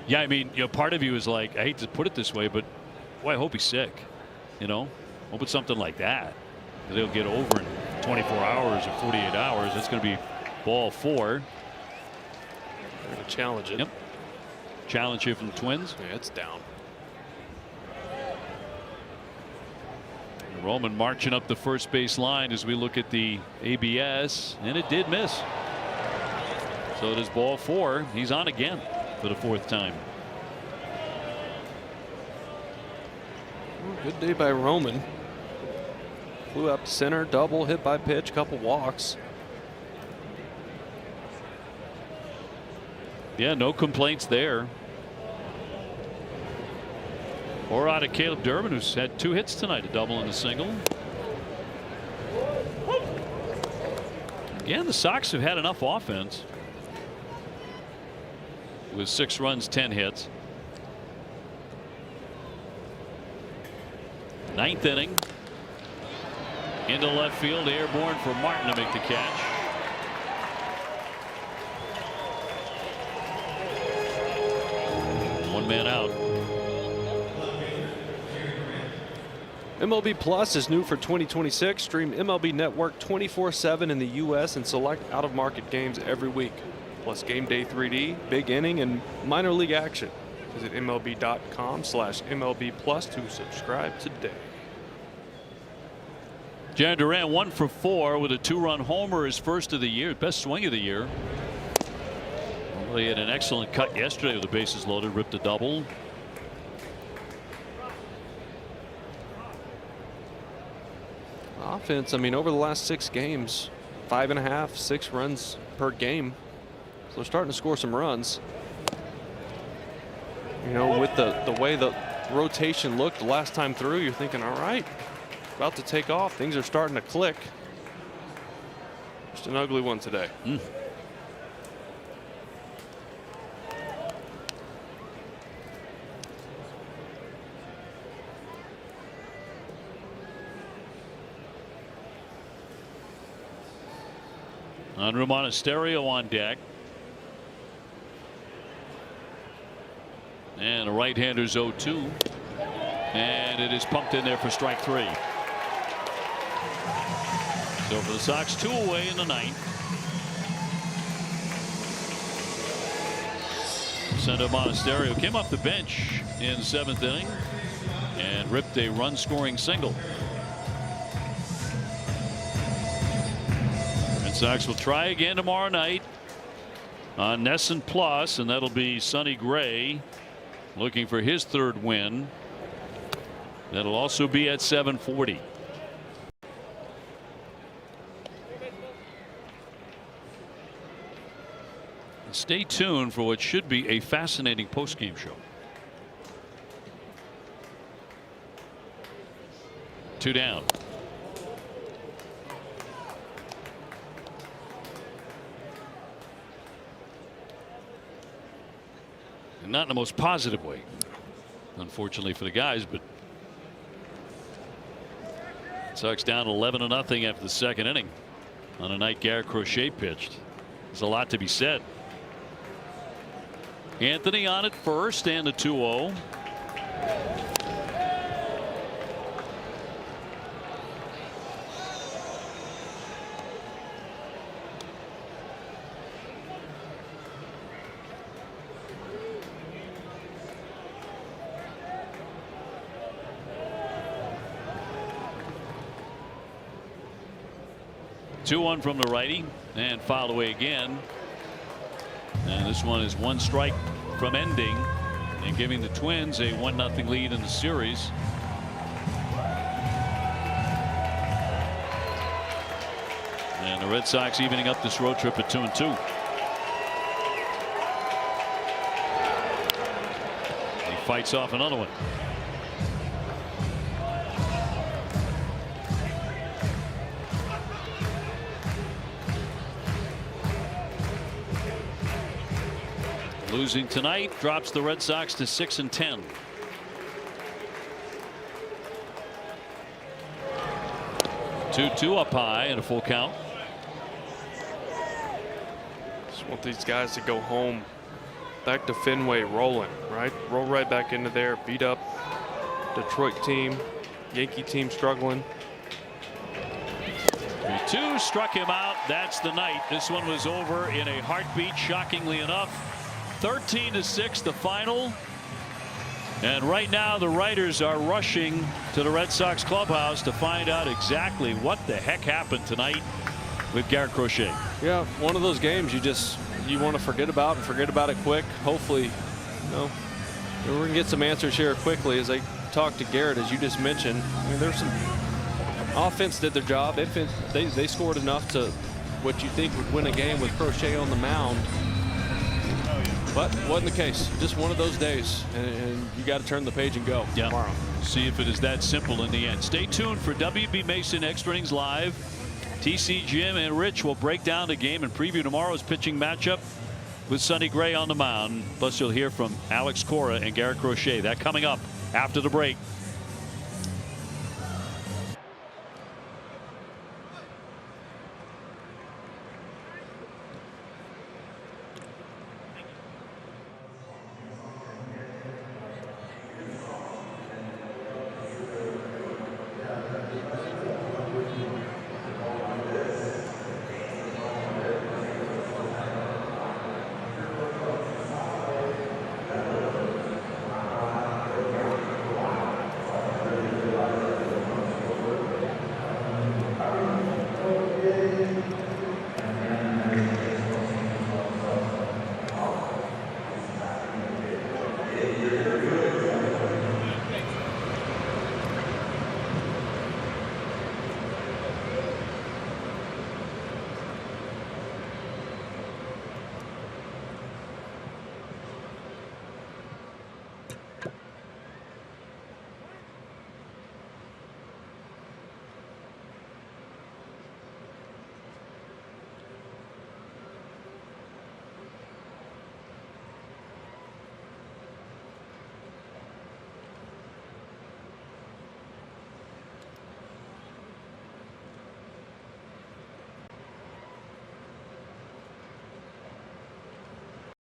Yeah, I mean, you know, part of you is like, I hate to put it this way, but boy, I hope he's sick. You know, hope it's something like that they'll get over in 24 hours or 48 hours. That's going to be ball 4. They're going to challenge it. Yep. Challenge here from the Twins. Yeah, it's down. Roman marching up the first base line as we look at the ABS, and it did miss. So it is ball 4. He's on again for the 4th time. Good day by Roman. Flew up to center, double, hit by pitch, couple walks. Yeah, no complaints there. Or out of Caleb Durbin, who's had 2 hits tonight, a double and a single. Again, the Sox have had enough offense with 6 runs, 10 hits. 9th inning. Into left field, airborne for Martin to make the catch. One man out. MLB Plus is new for 2026. Stream MLB Network 24/7 in the U.S. and select out-of-market games every week. Plus Game Day 3D, Big Inning, and minor league action. Visit MLB.com/MLB Plus to subscribe today. Jarren Duran 1 for 4 with a 2-run homer, his first of the year, best swing of the year. Well, he had an excellent cut yesterday with the bases loaded, ripped a double. Offense, I mean, over the last 6 games, 5.5, 6 runs per game. So they're starting to score some runs. You know, with the way the rotation looked the last time through, you're thinking, all right, about to take off. Things are starting to click. Just an ugly one today. Andrew Monasterio on deck. And a right-hander's 0-2. And it is pumped in there for strike 3. So for the Sox, 2 away in the 9th. Sendo Monasterio came off the bench in the 7th inning and ripped a run-scoring single. Red Sox will try again tomorrow night on Nesson Plus, and that'll be Sonny Gray looking for his 3rd win. That'll also be at 7:40. Stay tuned for what should be a fascinating postgame show. 2 down. And not in the most positive way, unfortunately for the guys, but Sox down 11-0 after the 2nd inning on a night Garrett Crochet pitched. There's a lot to be said. Anthony on at first and a 2-0. 2-1 from the righty and fouled away again. And this one is one strike from ending and giving the Twins a 1-0 lead in the series. And the Red Sox evening up this road trip at 2-2. He fights off another one. Losing tonight drops the Red Sox to 6-10. Two up high and a full count. Just want these guys to go home back to Fenway rolling, right? Roll right back into there, beat up Detroit team, Yankee team struggling. 3-2 struck him out. That's the night. This one was over in a heartbeat, shockingly enough. 13-6 the final. And right now the writers are rushing to the Red Sox clubhouse to find out exactly what the heck happened tonight with Garrett Crochet. Yeah, one of those games you want to forget about and forget about it quick. Hopefully, we're going to get some answers here quickly as I talk to Garrett, as you just mentioned. I mean, there's some offense did their job. They scored enough to what you think would win a game with Crochet on the mound. But wasn't the case. Just one of those days, and you got to turn the page and go tomorrow. See if it is that simple in the end. Stay tuned for WB Mason Extra Innings Live. TC, Jim, and Rich will break down the game and preview tomorrow's pitching matchup with Sonny Gray on the mound. Plus, you'll hear from Alex Cora and Garrett Crochet. That coming up after the break.